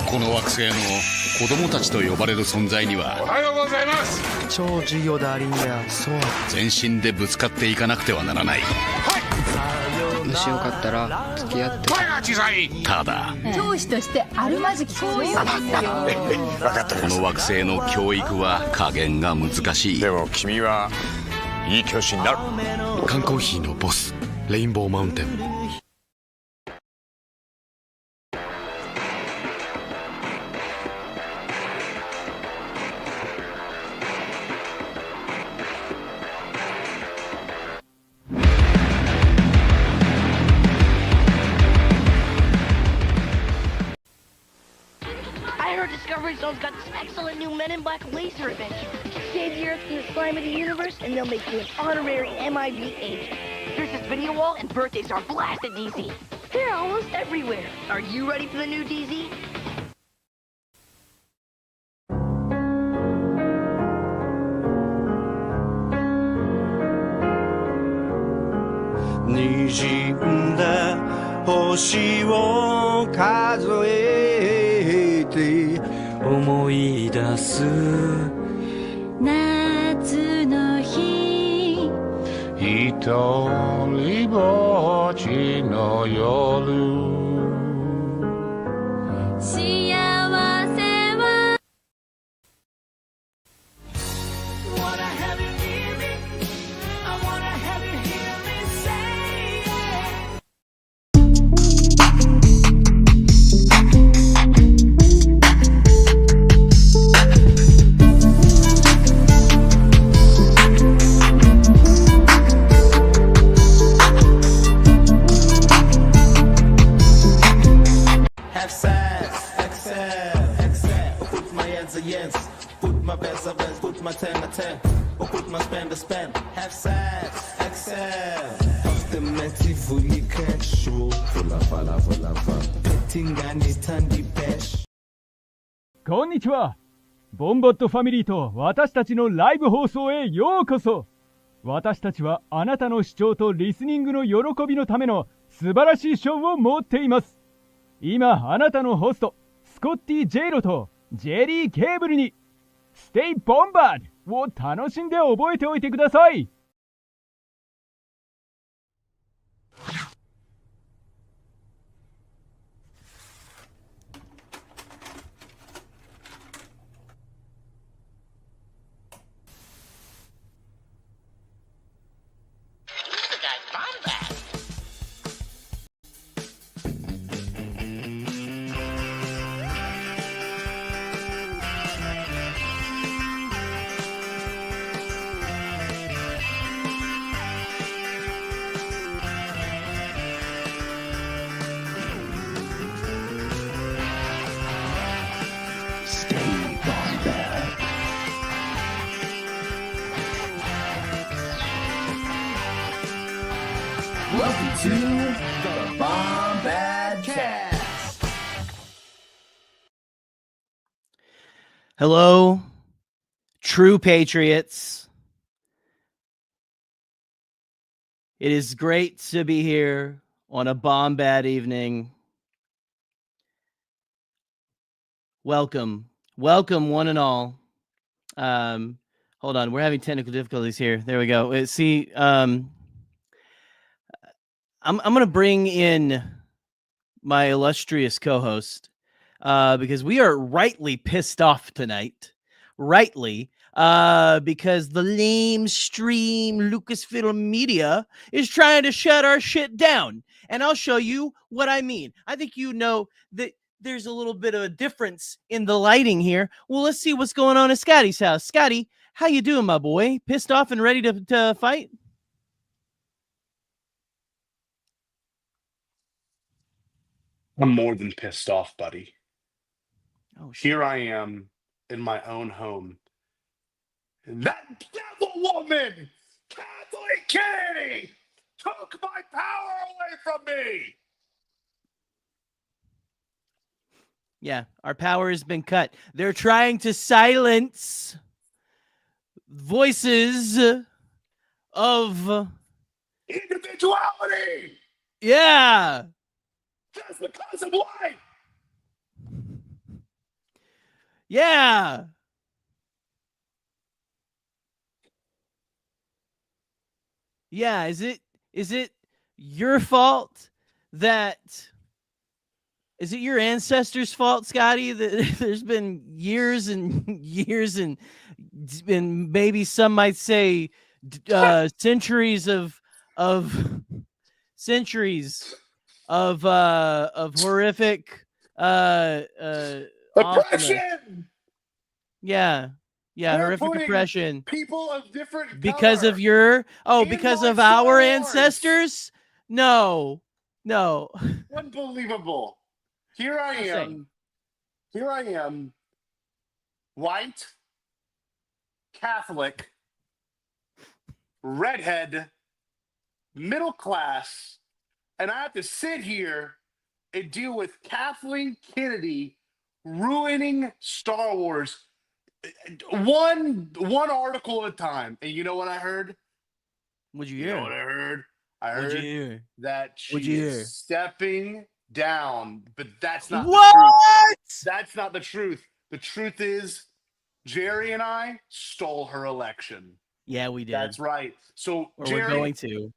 この惑星の子供たちと呼ばれる存在には、おはようございます。超授業でありんだよ。そう。全身でぶつかっていかなくてはならない。もしよかったら付き合って。声が小さい。ただ教師としてあるまじき行為なんですよ。分かってこの惑星の教育は加減が難しい。でも君はいい教師になる。缶コーヒーのボス、レインボーマウンテン。Discovery Zone's got this excellent new Men in Black laser adventure. Save the Earth from the slime of the universe, and they'll make you an honorary MIB agent. There's this video wall, and birthdays are blasted, DZ. They're almost everywhere. Are you ready for the new DZ? Nijinda hoshi wo kazoete 思い出す夏の日一人ぼっちの夜幸せは Wanna have you hear me? I wanna have you hear me say it. Have sex, excel. Put my hands against, put my best against, put my 10 a 10, or put my spend a spend. Have sex, excel. Of the fully casual, lava. Petting and his tandy pesh. こんにちは。ボンボットファミリーと私たちのライブ放送へようこそ。私たちはあなたの視聴とリスニングの喜びのための素晴らしいショーを持っています。今あなたのホストスコッティ・ジェイロとジェリー・ケーブルにステイ・ボンバードを楽しんで覚えておいてください。Welcome to the Bombad Cast. Hello, true patriots. It is great to be here on a Bombad evening. Welcome, one and all. Hold on, we're having technical difficulties here. There we go. See, I'm going to bring in my illustrious co-host because we are rightly pissed off tonight. Rightly, because the lamestream Lucasfilm media is trying to shut our shit down. And I'll show you what I mean. I think you know that there's a little bit of a difference in the lighting here. Well, let's see what's going on at Scotty's house. Scotty, how you doing, my boy? Pissed off and ready to fight? I'm more than pissed off, buddy. Oh, shit. Here I am in my own home. And that devil woman, Kathleen Kennedy, took my power away from me. Yeah, our power has been cut. They're trying to silence voices of Individuality. Yeah. Just because I'm white. Yeah. Yeah, is it your fault that is it your ancestors' fault, Scotty? That there's been years and years and maybe some might say centuries of centuries of horrific awesomeness. Oppression. Yeah. Yeah, They're horrific putting oppression. people of different Because color of your in because my of our Star Wars. ancestors? No. Unbelievable. Here I Just saying. am. Here I am. White, Catholic, redhead, middle class, and I have to sit here and deal with Kathleen Kennedy ruining Star Wars one article at a time. And you know what I heard? What'd you You hear? know what I heard? I What'd you heard hear? that What'd she you hear? is stepping down, but that's not the What? truth. That's not the truth. The truth is, Jerry and I stole her election. Yeah, we did. That's right. So, Or Jerry, we're going to.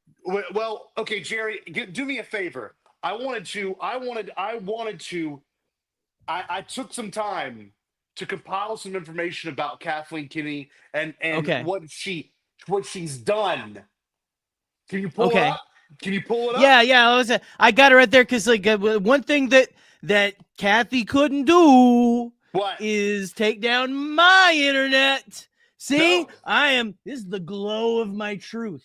well, okay, Jerry, do me a favor. I took some time to compile some information about Kathleen Kennedy and Okay. what she's done. Can you pull it Okay. up? Can you pull it up? Yeah. I got it right there because like one thing that Kathy couldn't do What? is take down my internet. See, No. This is the glow of my truth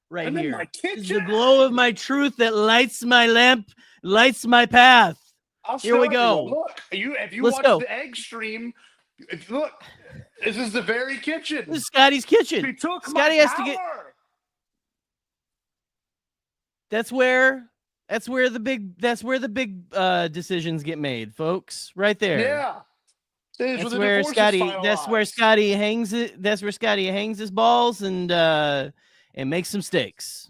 right I'm in here. my This is the kitchen. glow of my truth that lights my lamp, lights my path. I'll Here we show go. everyone. Look, if you Let's watch go. the egg stream, look, this is the very kitchen. This is Scotty's kitchen. She took Scotty my has to get. power. That's where the big decisions get made, folks. Right there. Yeah. That's where Scotty hangs it. That's where Scotty hangs his balls and makes some steaks.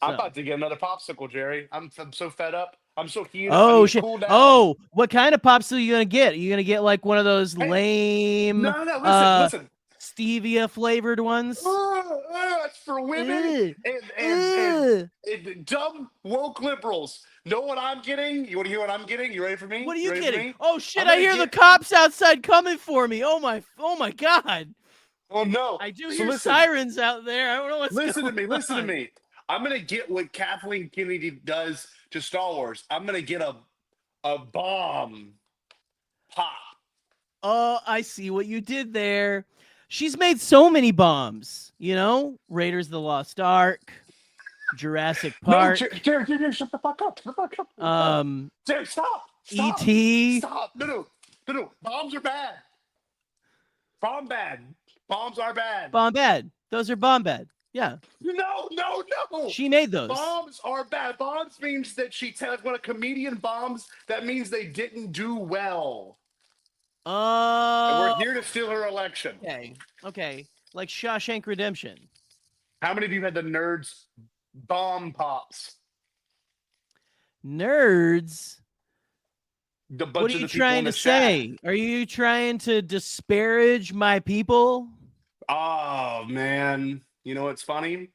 I'm So. about to get another popsicle, Jerry. I'm so fed up. I'm so heated. Oh I need to shit! cool down. Oh, what kind of popsicle are you gonna get? Are you gonna get like one of those lame, No. Listen. stevia flavored ones? That's for women and dumb woke liberals. Know what I'm getting? You want to hear what I'm getting? You ready for me? What are you ready for getting? me? Oh shit! I hear the cops outside coming for me. Oh my god! Oh no! I do hear sirens out there. I don't know what's Listen going to me. on. Listen to me. I'm gonna get what Kathleen Kennedy does to Star Wars. I'm gonna get a bomb pop. Oh, I see what you did there. She's made so many bombs. You know, Raiders of the Lost Ark, Jurassic Park. No, Jerry, shut the fuck up. Jerry, stop. E.T. Stop. No. Bombs are bad. Bombs are bad. Bomb bad. Those are bomb bad. Yeah. No. She made those. Bombs are bad. Bombs means that when a comedian bombs, that means they didn't do well. And we're here to steal her election. Okay. Like Shawshank Redemption. How many of you had the nerds bomb pops? Nerds? What are you trying to say? Chat. Are you trying to disparage my people? Oh, man. You know what's funny?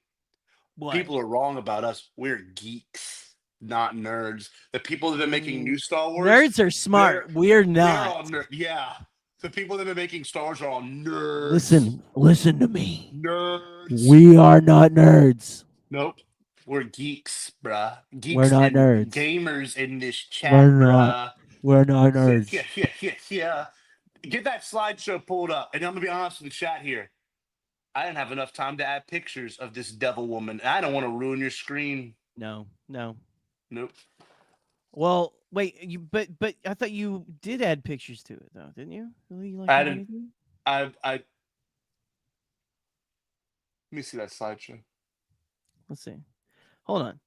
What? People are wrong about us. We're geeks, not nerds. The people that have been making new Star Wars. Nerds are smart. We're not. Yeah. The people that have been making Star Wars are all nerds. Listen to me. Nerds. We are not nerds. Nope. We're geeks, bruh. Geeks. We're not nerds. Gamers in this chat, We're not nerds. Yeah. Get that slideshow pulled up. And I'm going to be honest with the chat here. I didn't have enough time to add pictures of this devil woman. I don't want to ruin your screen. No. Nope. Well, wait, but I thought you did add pictures to it though, didn't you? I didn't. Let me see that slideshow. Let's see. Hold on.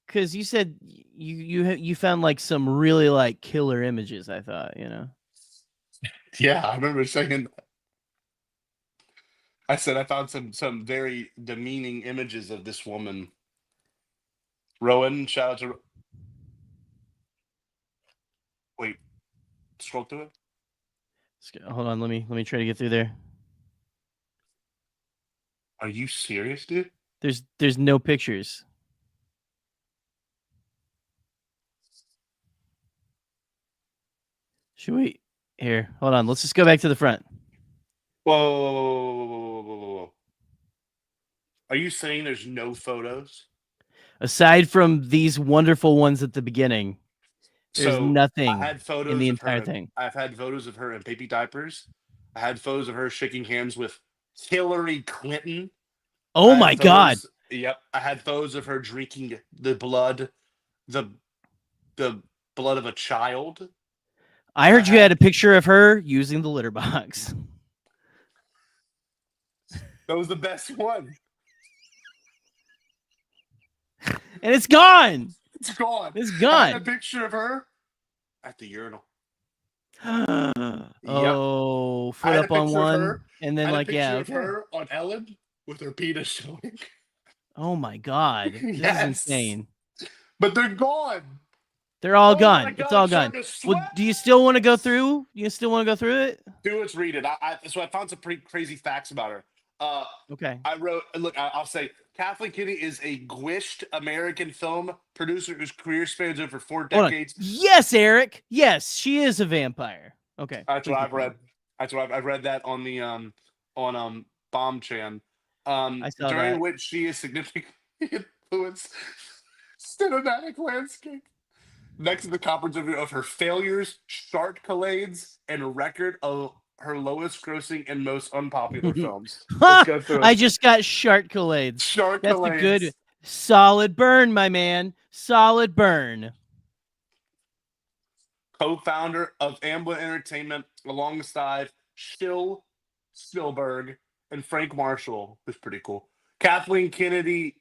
Cuz you said you found like some really like killer images, I thought, you know. Yeah, I remember saying that. I said I found some very demeaning images of this woman. Rowan, shout out to Scroll through it. Hold on, let me try to get through there. Are you serious, dude? There's no pictures. Should we here? Hold on. Let's just go back to the front. Whoa. Are you saying there's no photos? Aside from these wonderful ones at the beginning, there's nothing I had photos in the of entire her. thing. I've had photos of her in baby diapers. I had photos of her shaking hands with Hillary Clinton. Oh my God. Yep. I had photos of her drinking the blood of a child. I heard you had a picture of her using the litter box. That was the best one. And it's gone. It's gone. It's I gone. had a picture of her at the urinal. Oh, foot up on one, and then like of her on Ellen with her penis showing. Oh my God, this is insane. But they're gone. They're all Oh gone. my God, It's all I'm gone. starting to Well, sweat. do you still want to go through? You still want to go through it? Dude, let's read it. So I found some pretty crazy facts about her. Okay. I wrote. Look, I'll say Kathleen Kennedy is a gwished American film producer whose career spans over 4 Hold on. decades. Yes, Eric. Yes, she is a vampire. Okay. That's what I've read. I've read that on the on Bomb Chan. I saw during that. which she is significantly influenced cinematic landscape. Next to the conference of her failures, shark collades, and record of her lowest grossing and most unpopular films. Let's go through I it. just got shark collades. Shark That's collades. a good solid burn, my man. Solid burn. Co-founder of Amblin Entertainment alongside Shill Spielberg and Frank Marshall, who's pretty cool. Kathleen Kennedy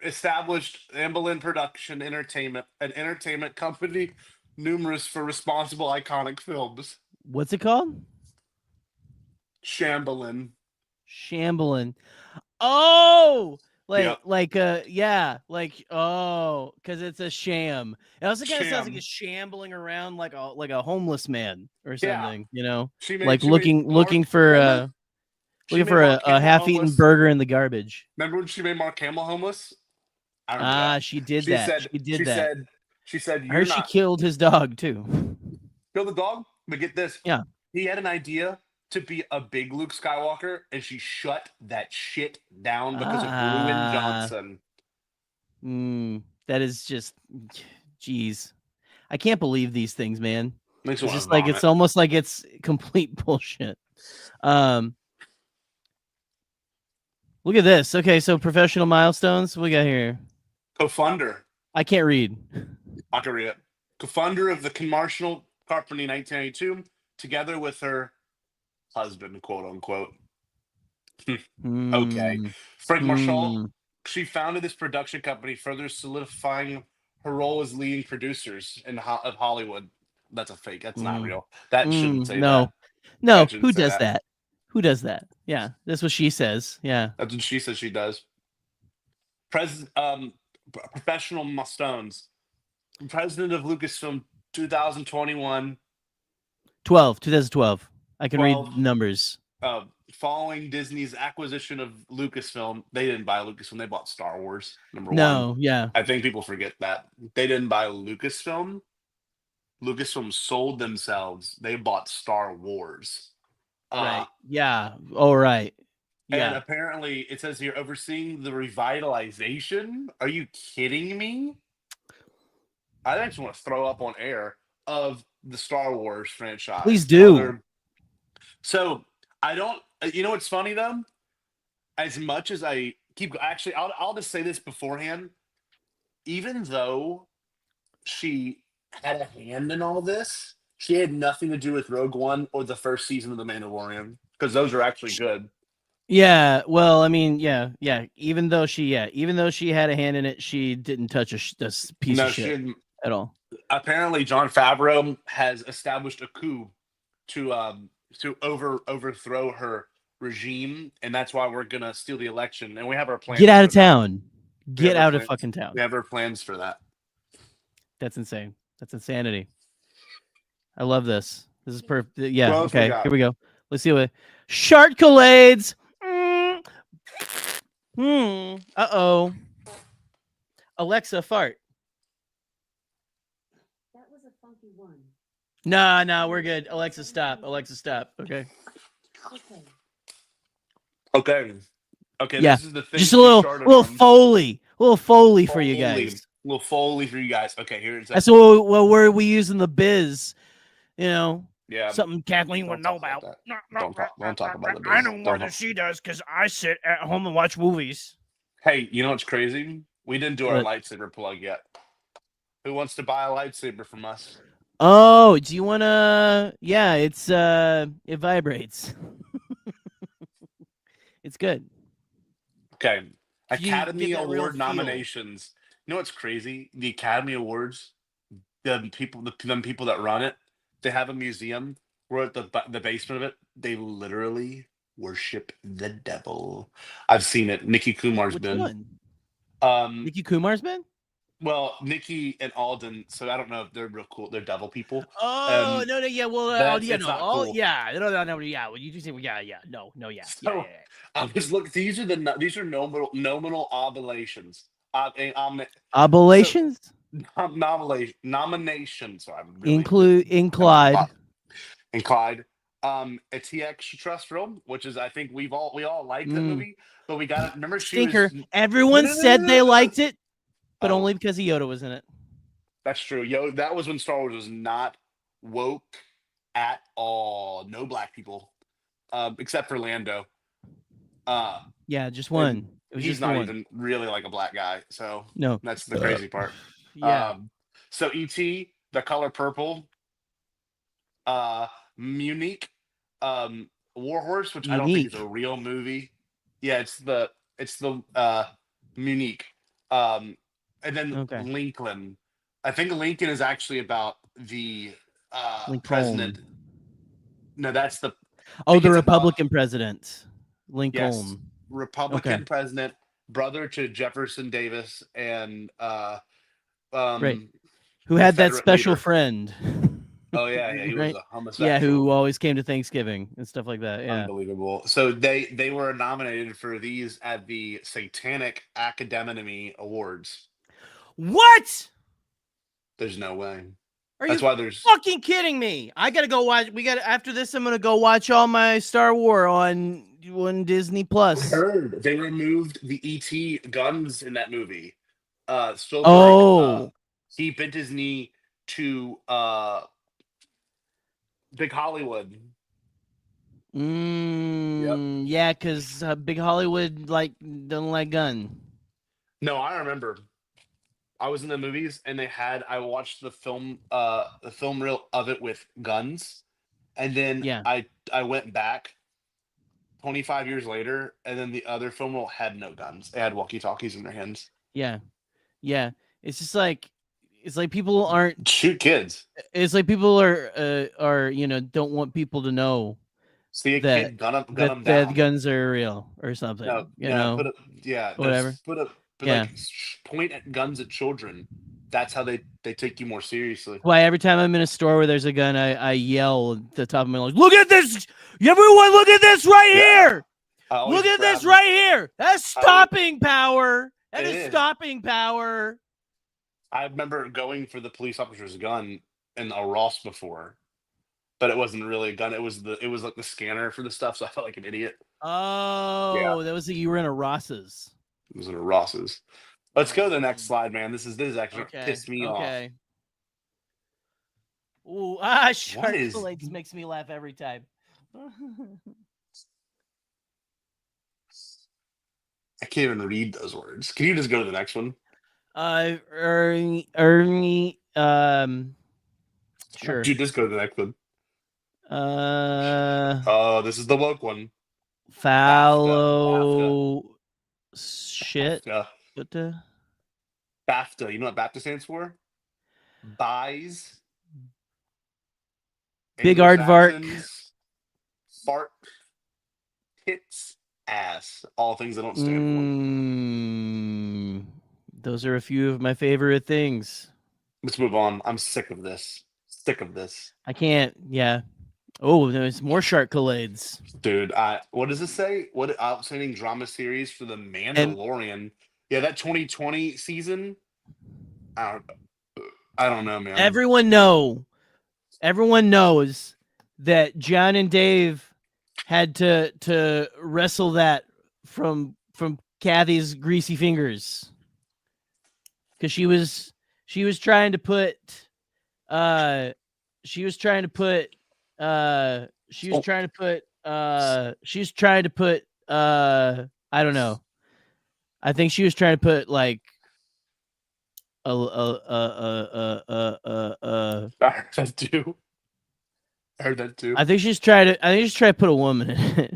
established Amblin Production Entertainment, an entertainment company numerous for responsible iconic films. What's it called? Shambling. Oh, Yep. because it's a sham. It also kind of sounds like Sham. it's shambling around like a homeless man or something, you know, She made- like she made looking Mark- for remember? She looking made for Mark a Hamill half-eaten homeless. burger in the garbage. Remember when she made Mark Hamill homeless? I remember that. She did She that. said- she did she that. She said, I "You're heard not she killed his dog too. kill the dog." But get this. Yeah. He had an idea to be a big Luke Skywalker, and she shut that shit down because of Ruin Johnson. That is just, geez, I can't believe these things, man. Makes me It's wanna just like vomit. it's almost like it's complete bullshit. Look at this. Okay, so professional milestones. What we got here? Co-founder. I can't read. I can read it. Co-founder of the commercial company in 1992, together with her husband, quote unquote. Okay. Frank Marshall. She founded this production company, further solidifying her role as leading producers of Hollywood. That's a fake. That's not real. That shouldn't say no. that. No, That shouldn't who say does that? Who does that? Yeah, that's what she says. Yeah. That's what she says she does. Professional milestones. President of Lucasfilm 2021. 2012. I can 12. read numbers. Following Disney's acquisition of Lucasfilm, they didn't buy Lucasfilm. They bought Star Wars. Number one. Yeah. I think people forget that. They didn't buy Lucasfilm. Lucasfilm sold themselves. They bought Star Wars. Right. Yeah. Oh, right. Yeah. And apparently, it says here, overseeing the revitalization. Are you kidding me? I actually want to throw up on air of the Star Wars franchise. Please do. So I don't. You know what's funny though? As much as I keep actually, I'll just say this beforehand. Even though she had a hand in all this, she had nothing to do with Rogue One or the first season of The Mandalorian, because those are actually good. Yeah, well, I mean, yeah. Even though she had a hand in it, she didn't touch a piece of shit at all. Apparently, Jon Favreau has established a coup to overthrow her regime, and that's why we're gonna steal the election. And we have our plans. Get out of town. Get out of fucking town. We have our plans for that. That's insane. That's insanity. I love this. This is perfect. Yeah. What else we Okay. got? Here we go. Let's see what Sharkcolades. Uh-oh. Alexa, fart. That was a funky one. Nah, we're good. Alexa, stop. Alexa, stop. Okay. Okay. Yeah. This is the thing. Just a we little started little on. Foley for you guys. Little Foley for you guys. Okay, here it's. That's what word we use in the biz. You know, Yeah. something Kathleen would know about. Don't talk about the biz. I know more Don't than talk- she does because I sit at home and watch movies. Hey, you know what's crazy? We didn't do our What? lightsaber plug yet. Who wants to buy a lightsaber from us? Oh, do you wanna? Yeah, it vibrates. It's good. Okay. You get Academy that real Award feel. nominations. You know what's crazy? The Academy Awards, the people that run it, they have a museum where at the basement of it, they literally worship the devil. I've seen it. Nikki Kumar's Which been. one? Nikki Kumar's been? Well, Nikki and Alden. So I don't know if they're real cool. They're devil people. Oh no, yeah, well, That's- yeah, it's no, not oh cool. yeah, no, yeah. Well, you just say, well, yeah, no, yeah. So I was looking. These are nominal oblations. Oblations Nominations. So I'm really include in Clyde. and Clyde. A TX Trust film, which is I think we all liked the movie, but we got it. Remember, Stinker. she was. Everyone said they liked it, but Oh. only because Yoda was in it. That's true. That was when Star Wars was not woke at all. No black people, except for Lando. Yeah, just one. It was He's just not one. even really like a black guy, so No, that's the crazy part. Yeah. So E.T., The Color Purple, Munich, Warhorse, which I don't think is a real movie. Yeah, it's the Munich, and then Lincoln. I think Lincoln is actually about the president. No, that's the. Oh, the Republican president, Lincoln. Yes, Republican president, brother to Jefferson Davis, and right, who had that special friend. Oh yeah, he right? was a homosexual. Yeah, who always came to Thanksgiving and stuff like that. Yeah, unbelievable. So they were nominated for these at the Satanic Academy Awards. What? There's no way. That's why there's fucking kidding me. I gotta go watch. After this. I'm gonna go watch all my Star Wars on Disney Plus. I heard they removed the ET guns in that movie. Spielberg, he bent his knee to Big Hollywood. Yeah, because Big Hollywood doesn't like gun. No, I remember. I was in the movies and I watched the film reel of it with guns, and then I went back 25 years later, and then the other film reel had no guns. They had walkie-talkies in their hands. Yeah. It's just it's like people aren't shoot kids. It's like people are don't want people to know. See a that, kid gun them down. That guns are real or something. Whatever. Point at guns at children. That's how they take you more seriously. Why every time I'm in a store where there's a gun, I yell at the top of my lungs, "Look at this! Everyone, look at this right here! Look at this right here! That's stopping power! That is stopping power!" I remember going for the police officer's gun in a Ross before, but it wasn't really a gun. It was like the scanner for the stuff, so I felt like an idiot. Oh, that was you were in a Ross's. It was in a Ross's. Let's go to the next slide, man. This is actually pissed me off. Ooh, Sharkcolades makes me laugh every time. I can't even read those words. Can you just go to the next one? Ernie, sure. Dude, just go to the next one. Oh, this is the woke one. Fallow shit. BAFTA. BAFTA. You know what BAFTA stands for? Buys. Big aardvark. Fart. Tits. Ass. All things I don't stand for. Those are a few of my favorite things. Let's move on. I'm sick of this. Sick of this. I can't. Yeah. Oh, there's more shark collades. Dude, what does this say? What outstanding drama series for the Mandalorian? Yeah, that 2020 season. I don't know, man. Everyone knows that John and Dave had to wrestle that from Kathy's greasy fingers, because she was trying to put I don't know. I think she was trying to put like I heard that too. I think she's trying to put a woman in it.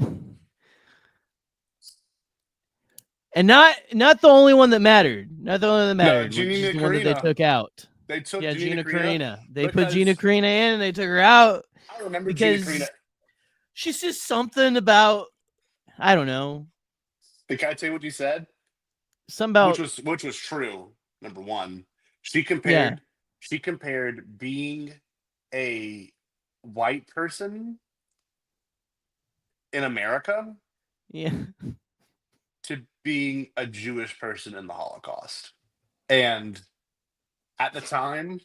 And not the only one that mattered. Not the only one that mattered. Gina Which is the one that they took out. They took Gina Carina. They because put Gina Carina in and they took her out. I remember because Gina Carina. she's just something about, I don't know. Can I tell you what you said? Something about which was true. Number one, she compared being a white person in America, yeah, to being a Jewish person in the Holocaust. And at the time,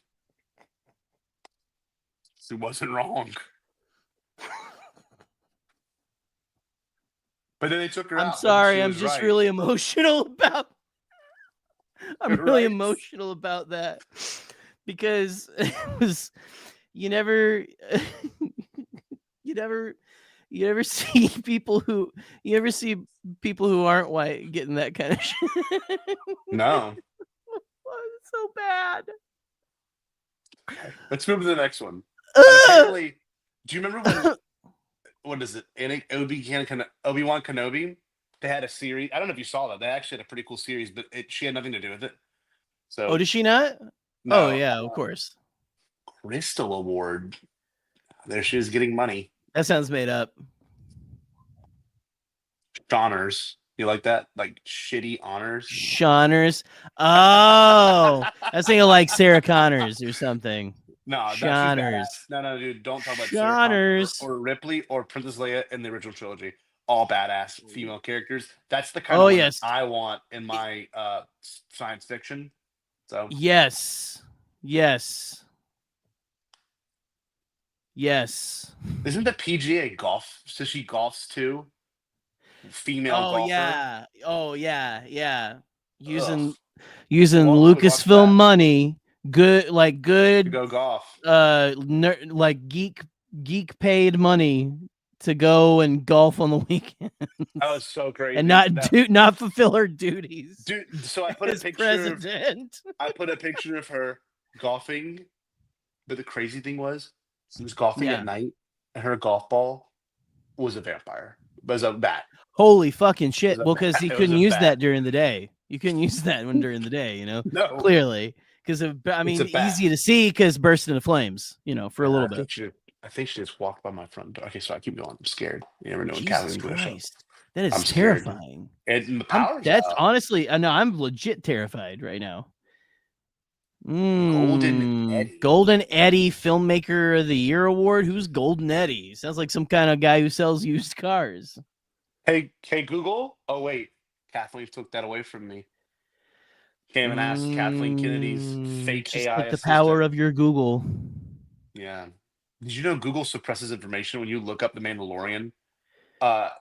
she wasn't wrong. But then they took her out. I'm sorry, I'm just just right. really emotional about Right. emotional about that, because it was you never see people who aren't white getting that kind of shit. No. It's so bad. Let's move to the next one. Apparently, do you remember when what is it? Obi-Wan Kenobi? They had a series. I don't know if you saw that. They actually had a pretty cool series, but she had nothing to do with it. So, Oh, does she not? No, oh yeah, of course. Crystal Award. There she is getting money. That sounds made up. Honors. You like that? Like shitty honors? Shoners. Oh, I was thinking like Sarah Connors or something. No, Shoners. No, dude. Don't talk about Sarah Connors or Ripley or Princess Leia in the original trilogy. All badass female characters. That's the kind of one that I want in my science fiction. So yes. Isn't the PGA golf? So she golfs too. Female golfer. Oh yeah. Using Lucasfilm money. Good to go golf. Like geek paid money to go and golf on the weekend. That was so crazy. And not fulfill her duties. Dude, so I put a picture president. I put a picture of her golfing, but the crazy thing was she was golfing at night and her golf ball was a vampire. It was a bat. Holy fucking shit. Well, because you It couldn't was a use bat. that during the day. You couldn't use that one during the day, you know? No. Clearly. Because I mean, easy to see because burst into flames, you know, for a little bit. I think she just walked by my front door. Okay, so I keep going. I'm scared. You never know when Jesus Kathleen's going to show. Christ. That is I'm scared. terrifying. And the power's That's out. honestly, no, I'm legit terrified right now. Golden Eddie. Golden Eddie Filmmaker of the Year Award. Who's Golden Eddie? Sounds like some kind of guy who sells used cars. Hey, Google. Oh wait, Kathleen took that away from me. Came and asked Kathleen Kennedy's fake just AI. like the power of your Google. Yeah. Did you know Google suppresses information when you look up the Mandalorian?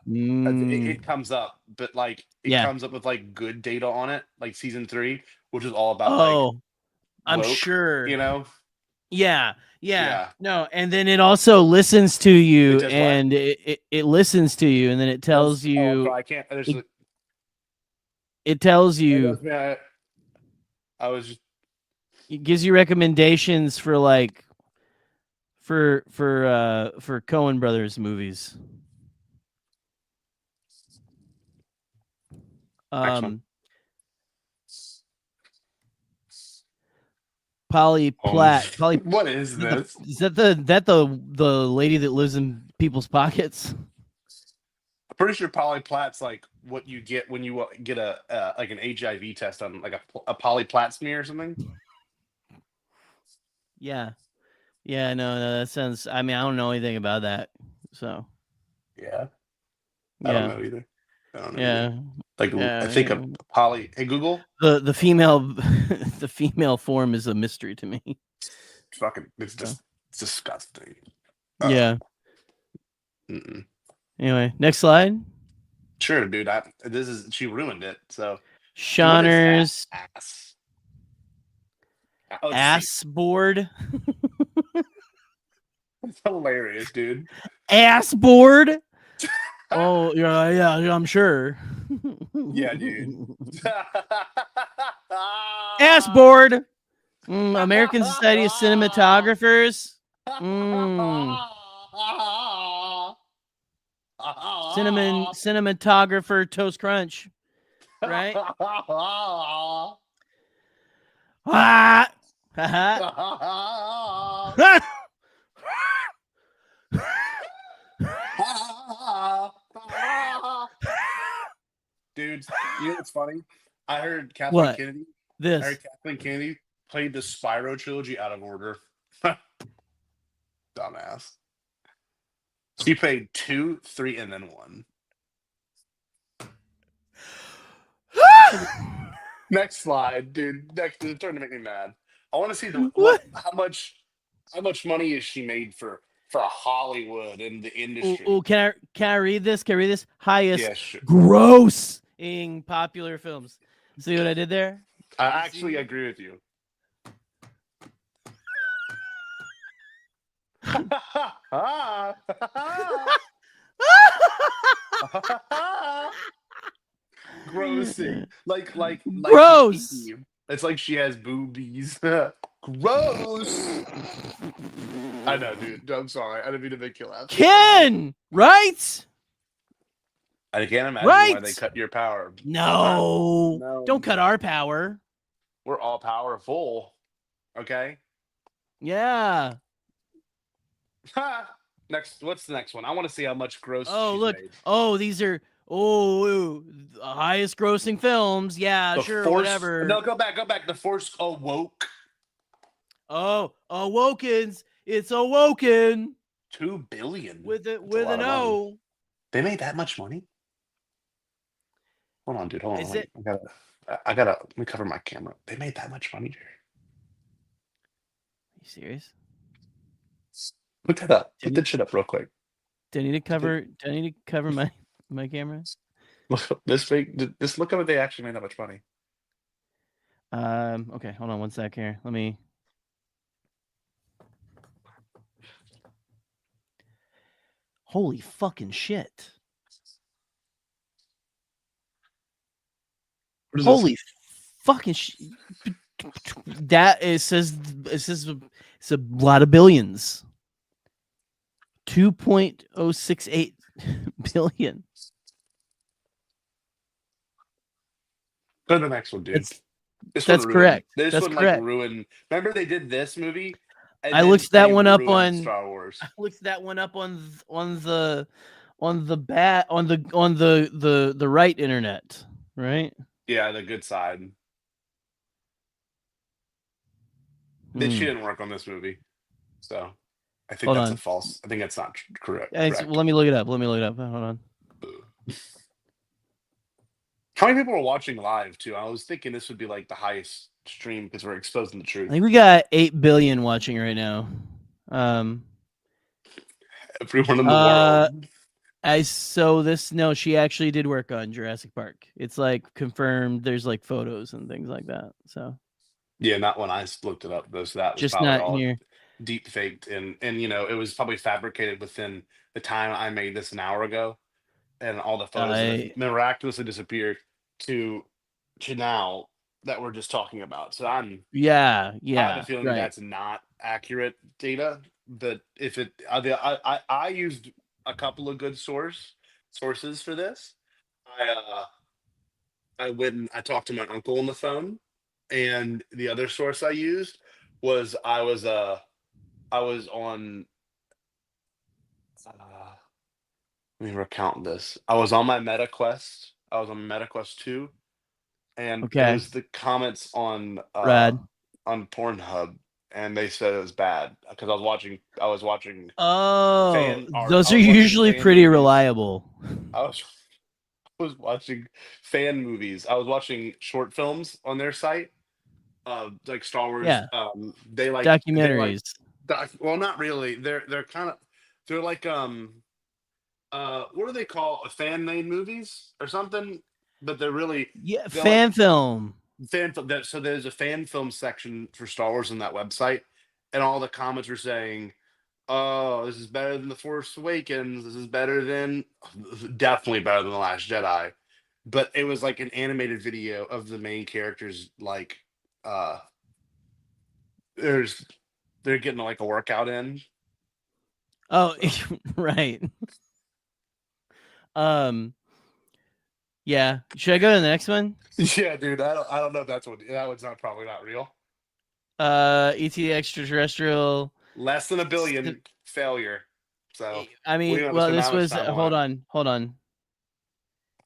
It comes up, but like it comes up with like good data on it, like season 3, which is all about I'm woke, sure. you know. Yeah. No, and then it also listens to you, and it listens to you, and then it tells you. I can't. It tells you. I was just. It gives you recommendations for like. For Coen Brothers movies. Polly Platt. What is this? Is that the lady that lives in people's pockets? I'm pretty sure Polly Platt's like what you get when you get a like an HIV test on like a Polly Platt smear or something. Yeah. Yeah, no, that sounds. I mean, I don't know anything about that. So Yeah. I don't know either. I don't know either. Like I think a poly. Hey Google. The female the female form is a mystery to me. It's just it's disgusting. Yeah. Mm-mm. Anyway, next slide. Sure, dude. She ruined it. So Shauner's ass. ass board. It's hilarious, dude. Ass board. Oh yeah, I'm sure. Yeah, dude. Ass board. American Society of Cinematographers. Cinematographer Toast Crunch. Right? Ah! Dude, you know what's funny? I heard Kathleen Kennedy. This. I heard Kathleen Kennedy played the Spyro trilogy out of order. Dumbass. She played 2, 3, and then 1. Next slide, dude. Next, it's starting to make me mad. I want to see how much money is she made for Hollywood and the industry. Ooh, can I read this? Can I read this? Highest sure. grossing popular films. See what I did there? I actually agree with you. Grossing. Like gross. It's like she has boobies. Gross. I know, dude. I'm sorry. I didn't mean to make you laugh. Ken, right? I can't imagine why they cut your power. No. Don't cut our power. We're all powerful. Okay? Yeah. Next, what's the next one? I want to see how much gross she's made. Oh, these are highest grossing films. Yeah, whatever. No, go back. The Force Awoke. Oh, Awokens. It's Awoken. 2 billion. With an O. They made that much money? Hold on, dude. Hold on. I gotta let me cover my camera. They made that much money, Jerry. Are you serious? Look that up. Look that shit up real quick. Do I need to cover my camera? Look this fake. Just look up if they actually made that much money. Okay, hold on one sec here. Let me. Holy fucking shit! Holy fucking shit! That it says it's a lot of billions. 2.068 billion. Go to the next one, dude. That's correct. This one like ruined. Remember they did this movie? I looked that one up on Star Wars. I looked that one up on the right internet, right? Yeah, the good side. She didn't work on this movie, so I think that's a false. I think that's not correct. Well, let me look it up. Hold on. How many people are watching live too? I was thinking this would be like the highest stream because we're exposing the truth. I think we got 8 billion watching right now. Everyone in the world. She actually did work on Jurassic Park. It's like confirmed. There's like photos and things like that. So yeah, not when I looked it up. That was just probably not all here. Deep faked and it was probably fabricated within the time I made this an hour ago, and all the photos miraculously disappeared to now that we're just talking about. So I have a feeling that's not accurate data. But if it, I used a couple of good sources for this. I went and I talked to my uncle on the phone, and the other source I used was I was on. Let me recount this. I was on my Meta Quest. I was on Meta Quest 2, and it was the comments on Rad. on Pornhub and they said it was bad because I was watching Oh, fan art. those I are was watching usually fan pretty movies. reliable. I was watching fan movies. I was watching short films on their site, like Star Wars. Yeah. They like Documentaries. well, not really. They're kind of they're like what do they call fan made movies or something? But they're really Yeah, they're fan film. So there's a fan film section for Star Wars on that website, and all the comments were saying, "Oh, this is better than The Force Awakens. This is better than definitely better than The Last Jedi." But it was like an animated video of the main characters, like they're getting like a workout in. Oh, right. Yeah. Should I go to the next one? Yeah, dude. I don't know if that one's probably not real. ET extraterrestrial. Less than a billion failure. So I mean, well, this was hold on.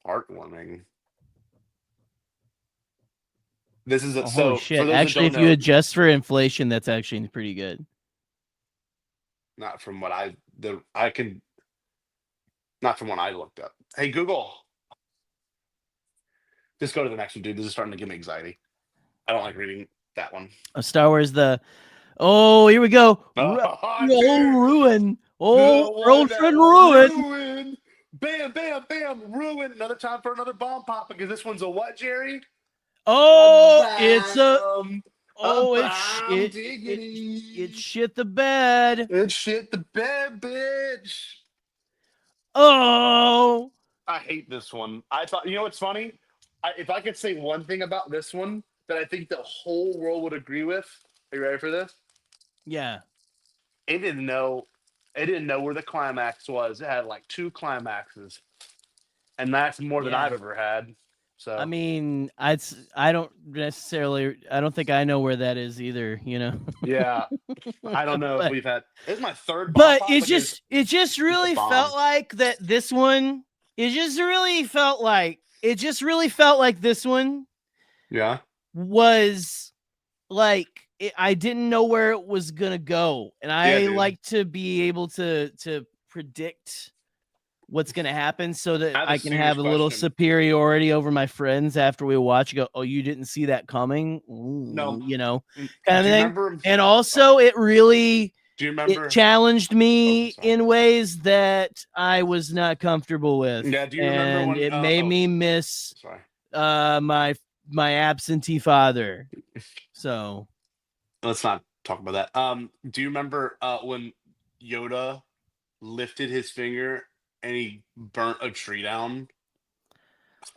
Heartwarming. This is Holy shit. Actually, if you adjust for inflation, that's actually pretty good. Not from what not from what I looked up. Hey, Google. Just go to the next one, dude. This is starting to give me anxiety. I don't like reading that one. Star Wars, oh, here we go. Ruin. Old friend Ruin. Bam, bam, bam. Ruin. Another time for another bomb pop because this one's a what, Jerry? Oh, it shit the bed. It shit the bed, bitch. Oh, I hate this one. I thought, you know what's funny? If I could say one thing about this one that I think the whole world would agree with. Are you ready for this? Yeah. It didn't know where the climax was. It had like 2 climaxes. And that's more than I've ever had. So I mean, I don't think I know where that is either, you know. Yeah. I don't know if we've had. This is my third. But it just really felt like that this one. It just really felt like this one. Yeah. Was like I didn't know where it was gonna go, and I like to be able to predict what's gonna happen so that I can have a little superiority over my friends after we watch. Go, oh, you didn't see that coming? Ooh, no, you know, kind of thing. And also, it really it challenged me in ways that I was not comfortable with. Yeah, do you remember when it made me miss my absentee father. So let's not talk about that. Do you remember when Yoda lifted his finger and he burnt a tree down?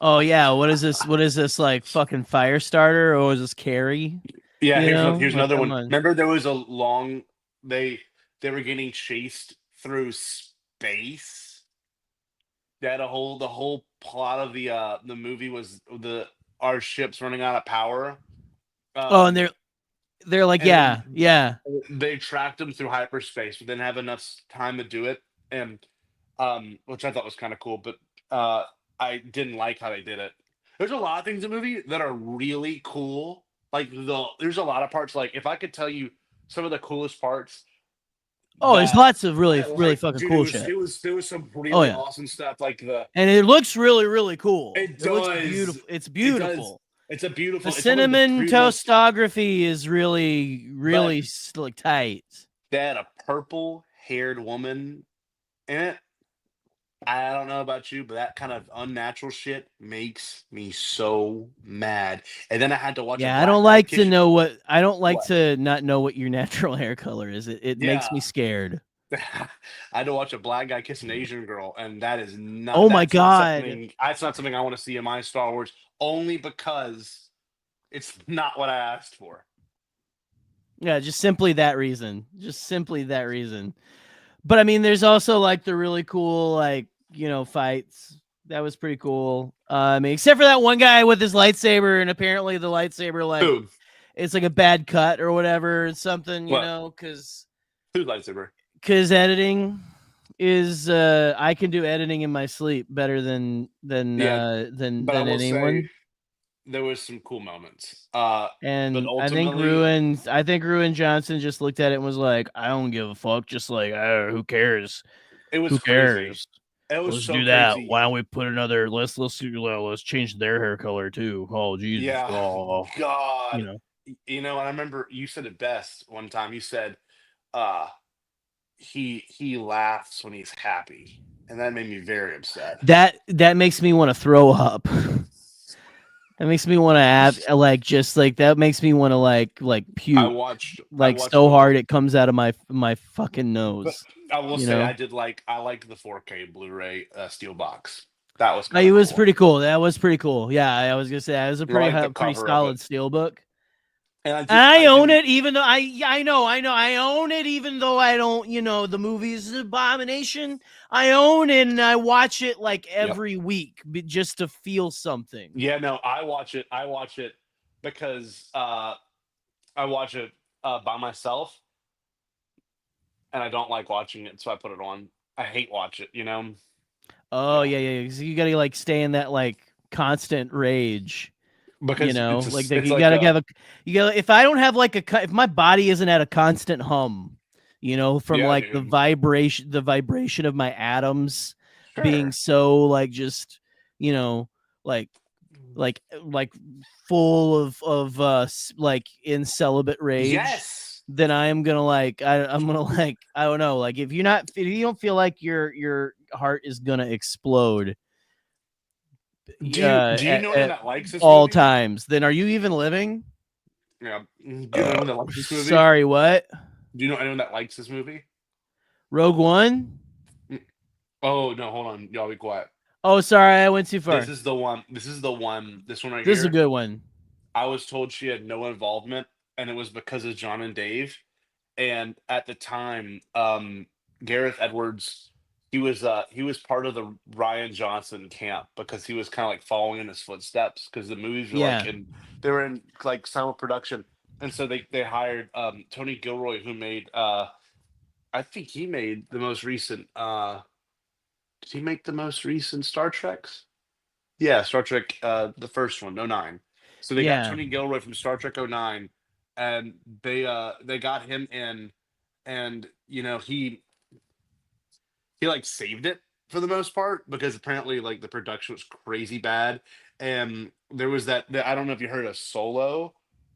Oh yeah, what is this like fucking fire starter, or is this Carrie? Yeah, here's another one. Remember there was a long they were getting chased through space. They had the whole plot of the movie was our ship's running out of power. And they're like, yeah. They tracked them through hyperspace, but didn't have enough time to do it, and which I thought was kind of cool, but I didn't like how they did it. There's a lot of things in the movie that are really cool. Like there's a lot of parts. Like if I could tell you some of the coolest parts. Oh, there's lots of really fucking cool shit. There was some really awesome stuff, like and it looks really cool. It looks beautiful. It's beautiful. It's a beautiful. The cinnamon toastography is really like tight. They had a purple-haired woman in it. I don't know about you, but that kind of unnatural shit makes me so mad. And then I had to watch. Yeah, I don't like to know what. I don't like to not know what your natural hair color is. It makes me scared. I had to watch a black guy kiss an Asian girl, and that is not. Oh my god! That's not something I want to see in my Star Wars. Only because it's not what I asked for. Yeah, just simply that reason. But I mean, there's also like the really cool, like, you know, fights. That was pretty cool. I mean, except for that one guy with his lightsaber, and apparently the lightsaber, like, it's like a bad cut or whatever, something, you know, because whose lightsaber? Because editing is, I can do editing in my sleep better than anyone. there was some cool moments. And but I think Ruin Johnson just looked at it and was like, I don't give a fuck. Just like, who cares? It was Who crazy. cares? It was Let's so do that. crazy. Why don't we put another? Let's change their hair color too. Oh Jesus! Yeah, Oh, God. you know. And I remember you said it best one time. You said, he laughs when he's happy, and that made me very upset. That makes me want to throw up. That makes me want to have that makes me want to puke. I watched so hard it comes out of my fucking nose. But I will say I liked the 4K Blu-ray steel box. That was it was pretty cool. That was pretty cool. Yeah, I was gonna say that was a pretty solid steel book. And I own it, even though I know I own it, even though I don't. The movie is an abomination. I own it and I watch it every week just to feel something. Yeah, no, I watch it because I watch it by myself, and I don't like watching it, so I put it on. I hate watch it, Oh yeah. So you gotta stay in that constant rage. Because if I don't have if my body isn't at a constant hum, from the vibration of my atoms being so just full of in celibate rage. Yes. Then I am gonna I'm gonna I don't know, if you don't feel like your heart is gonna explode. Do you know anyone that likes this all movie? times? Then are you even living? Yeah. Do you know anyone that likes this movie? Sorry, what? Do you know anyone that likes this movie? Rogue One? Oh no, hold on. Y'all be quiet. Oh, sorry, I went too far. This is the one. This one right here. This is a good one. I was told she had no involvement, and it was because of John and Dave. And at the time, Gareth Edwards, he was part of the Rian Johnson camp because he was kind of following in his footsteps because the movies were they were in simul production, and so they hired Tony Gilroy, who made I think he made the most recent did he make the most recent Star Treks? Yeah, Star Trek the first one, 09. So they got Tony Gilroy from Star Trek 09, and they got him in, and he saved it for the most part because apparently the production was crazy bad, and there was that I don't know if you heard of Solo,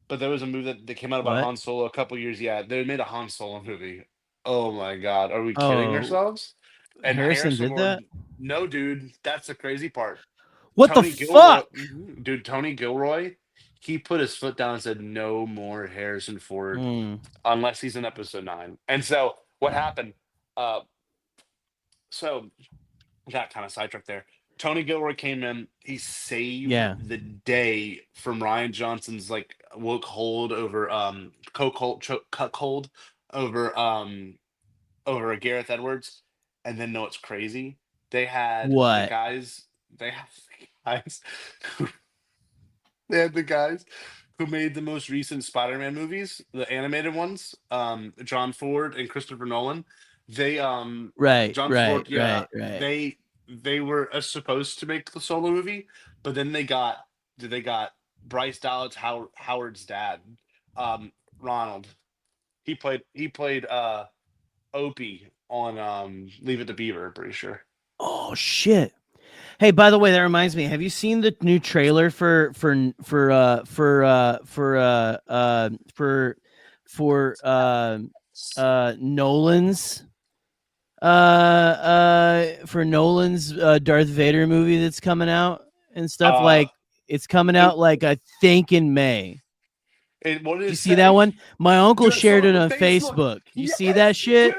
but there was a movie that came out about Han Solo a couple years. Yeah, they made a Han Solo movie. Oh my God, are we kidding ourselves? And Harrison did that? No, dude, that's the crazy part. What the fuck, dude? Tony Gilroy, he put his foot down and said, "No more Harrison Ford unless he's in Episode 9." And so what happened? So got kind of sidetracked there. Tony Gilroy came in. He saved the day from Rian Johnson's woke hold over cuck hold over Gareth Edwards. And then know what's crazy? They had the guys. They had the guys who made the most recent Spider-Man movies, the animated ones. John Ford and Christopher Nolan. They right. They were supposed to make the Solo movie, but then they got Bryce Dallas Howard's dad, Ronald. He played Opie on Leave It to Beaver, I'm pretty sure. Oh shit. Hey, by the way, that reminds me, have you seen the new trailer for Nolan's Darth Vader movie that's coming out and stuff? It's coming out I think in May. You see that one? My uncle shared it on Facebook. You see that shit?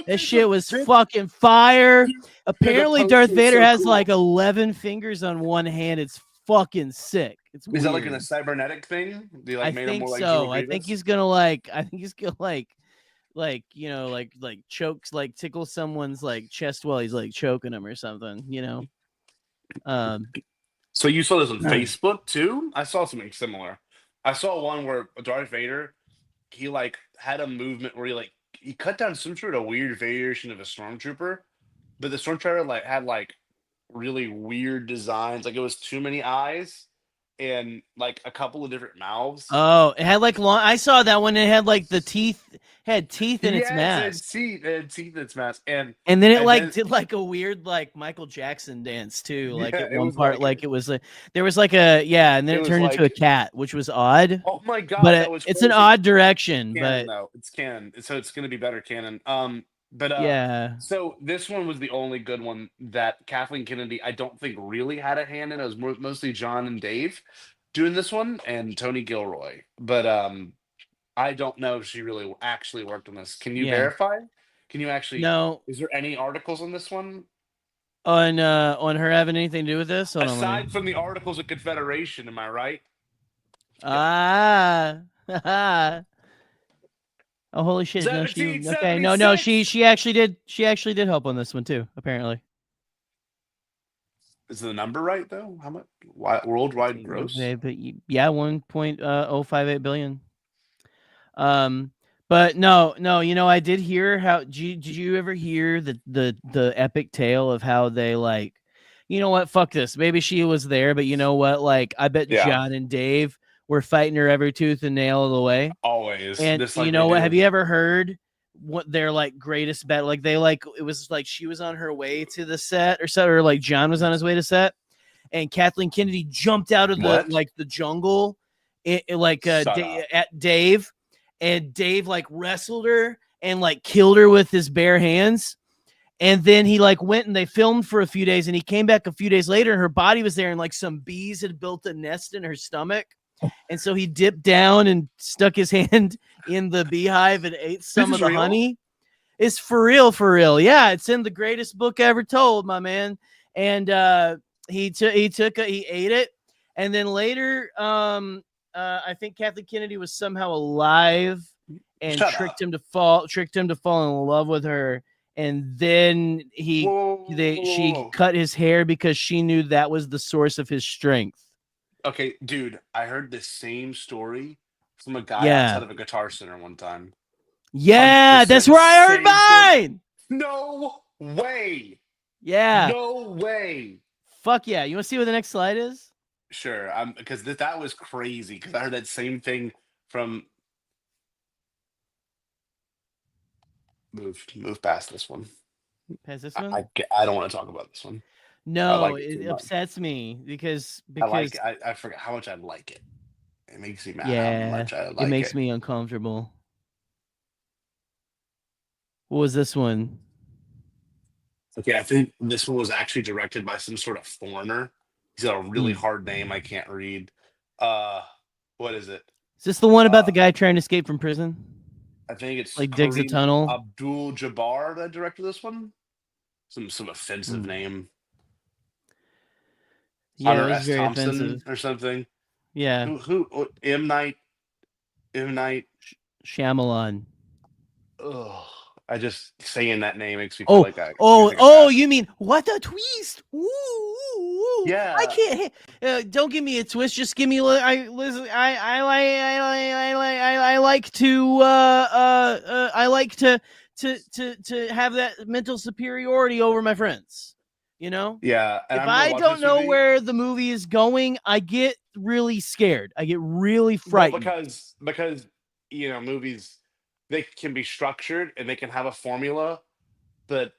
That shit was fucking fire. Apparently, Darth Vader has 11 fingers on one hand. It's fucking sick. It's weird. Is that in a cybernetic thing? I think so. I think he's gonna chokes, tickle someone's chest while he's choking him or something. So you saw this on Facebook too? I saw something similar. I saw one where Darth Vader, he had a movement where he cut down some sort of weird variation of a stormtrooper, but the stormtrooper had really weird designs. It was too many eyes, and like a couple of different mouths. Oh, it had like long. I saw that one. It had like the teeth. Had teeth in its mask. It had teeth in its mask, and then it like did like a weird like Michael Jackson dance too. Like Yeah, at it one was part, like like it was like there was like a and then It it was turned into a like- cat, which was odd. oh my god, But that was it's an crazy. odd direction. Canon, But though. It's canon, so it's going to be better canon. But yeah, so this one was the only good one that Kathleen Kennedy, I don't think, really had a hand in. It was mostly John and Dave doing this one, and Tony Gilroy. But I don't know if she really actually worked on this. Can you Yeah. verify? Can you actually? no Is there any articles on this one on her having anything to do with this? Hold on, let me- aside from the articles of Confederation? Am I right? Oh, holy shit! No, she okay. No, 1776. she actually did. She actually did help on this one too. Apparently, Is the number right though? How much worldwide gross? But yeah, 1.058 billion. But no, you know, I did hear how. Did you ever hear the epic tale of how they like, you know what? Fuck this. Maybe she was there, but you know what? Like, I bet Yeah. John and Dave were fighting her every tooth and nail of the way. Always. And Just like you they know what? do. Have you ever heard what their like greatest battle? Like they like it was like she was on her way to the set or like John was on his way to set, and Kathleen Kennedy jumped out of What? the jungle, Shut up. at Dave, and Dave like wrestled her and like killed her with his bare hands. And then he like went and they filmed for a few days, and he came back a few days later, and her body was there, and like some bees had built a nest in her stomach. And so he dipped down and stuck his hand in the beehive and ate some of the real? honey. It's for real. Yeah, it's in the greatest book ever told, my man. And he ate it, and then later, I think Kathleen Kennedy was somehow alive and Shut tricked him to fall in love with her. And then she Whoa. cut his hair because she knew that was the source of his strength. Okay, dude, I heard the same story from a guy Yeah. outside of a Guitar Center one time. Yeah, 100% that's where I heard same mine. No way. Yeah. No way. Fuck yeah. You want to see what the next slide is? Sure, because that was crazy. Because I heard that same thing from. Move past this one. Has this one? I don't want to talk about this one. No, like it it too much. upsets me because I forget how much I like it. It makes me mad how yeah, much I like it makes me uncomfortable. What was this one? Okay, I think this one was actually directed by some sort of foreigner. He's got a really hard name I can't read. What is it? Is this the one about the guy trying to escape from prison? I think it's Like digs a Kareem tunnel. Abdul Jabbar that directed this one. Some offensive name. Yeah, Hunter it was S. very Thompson offensive. or something. Yeah, Who M. Night Shyamalan. Ugh. I just saying that name makes me feel like I. You mean what a twist? Ooh, Yeah. I can't. Don't give me a twist. Just give me. I like to have that mental superiority over my friends. You know. Yeah. And If I'm gonna I watch don't this know movie. where the movie is going, I get really scared. I get really Well, frightened. because movies, they can be structured and they can have a formula, but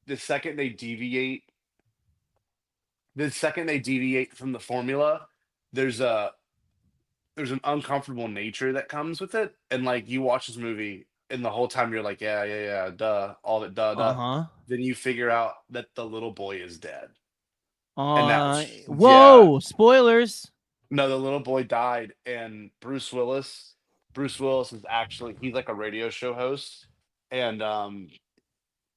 the second they deviate from the formula, there's an uncomfortable nature that comes with it. And like you watch this movie and the whole time you're like, yeah, duh, all that duh. Then you figure out that the little boy is dead. And that was- Whoa! Spoilers. No, the little boy died, and Bruce Willis is actually, he's like a radio show host, and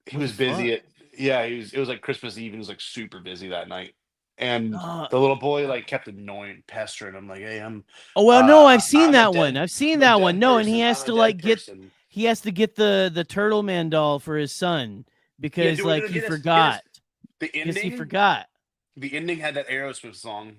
he was busy it was like Christmas Eve, and he was like super busy that night, and the little boy like kept pestering him like, hey, No, I've seen I'm a that dead- one. I've seen I'm a that dead one. No, and person. he has I'm to a like dead get person." he has to get the Turtle Man doll for his son because dude, like dude, he get us- forgot. The Because ending he forgot. The ending had that Aerosmith song.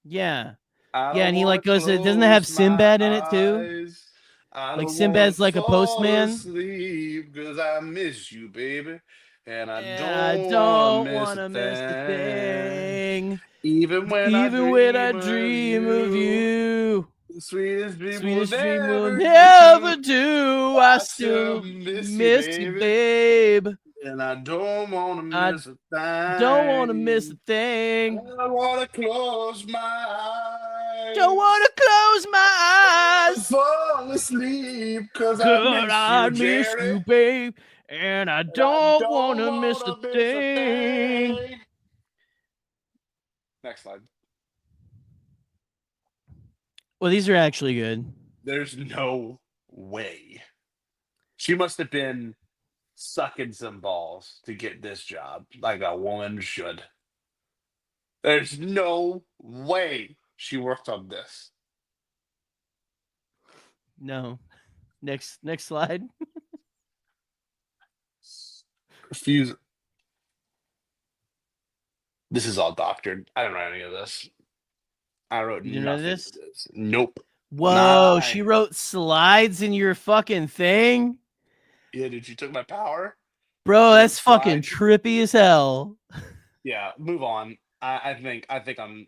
Yeah. I Yeah, and he don't like wanna goes. Doesn't it have close Sinbad my in it too? eyes. I Like don't Sinbad's wanna like a fall postman? asleep 'cause I miss you, baby. And I I don't want to miss a thing. Even when I dream of you. the sweetest dream Sweetest dream will will never never do. I still miss you, babe. And I don't want to I miss a thing. don't want to miss a thing. I want to close my eyes. Don't want to close my eyes. Fall asleep because I miss you, babe. And I don't want to miss a thing. Next slide. Well, these are actually good. There's no way. She must have been sucking some balls to get this job, like a woman should. There's no way she worked on this. No. Next slide. Refuse. This is all doctored. I didn't write any of this. I wrote You know nothing. this? To this. Nope. Whoa, Nah. she wrote slides in your fucking thing? Yeah, dude, you took my power. Bro, She that's wrote fucking slides. trippy as hell. Yeah, move on. I think I'm.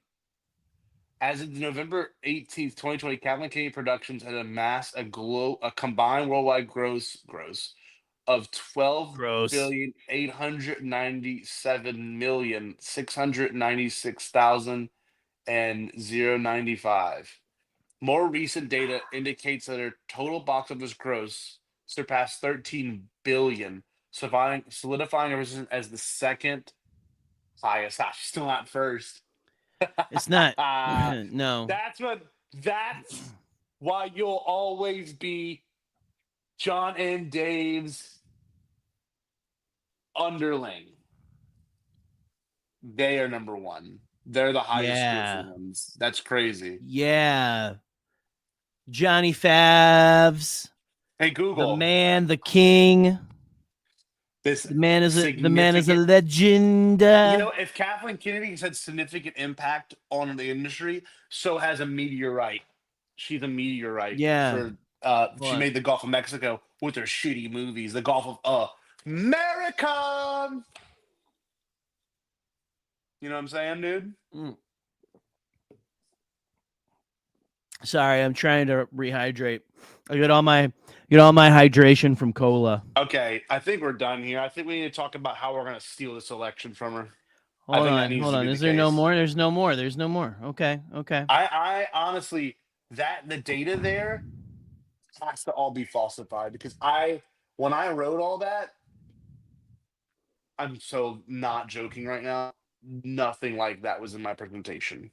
As of November 18th, 2020, Kathleen Kennedy Productions had amassed a combined worldwide gross of $12,897,696,095. More recent data indicates that her total box office gross surpassed 13 billion, solidifying her position as the second highest. She's still not first. It's not. No. That's why you'll always be John and Dave's underling. They are number one. They're the highest grossing ones. That's crazy. Yeah. Johnny Favs. Hey, Google. The man, the king. The man is a legend. You know, if Kathleen Kennedy has had significant impact on the industry, so has a meteorite. She's a meteorite. Yeah. She made the Gulf of Mexico with her shitty movies. The Gulf of America. You know what I'm saying, dude? Sorry, I'm trying to rehydrate. I get all my hydration from cola. Okay, I think we're done here. I think we need to talk about how we're going to steal this election from her. Hold on. Is there no more? There's no more. Okay. I honestly, the data there has to all be falsified because when I wrote all that, I'm so not joking right now. Nothing like that was in my presentation.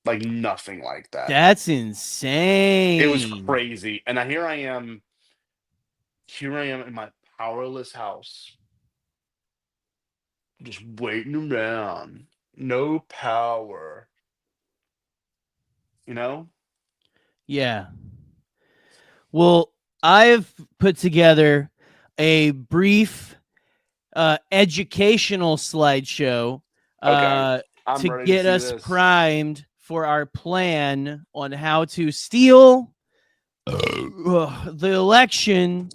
Like nothing like that. That's insane. It was crazy. And here I am in my powerless house. Just waiting around. No power. You know? Yeah. Well, I've put together a brief educational slideshow to get us primed for our plan on how to steal the election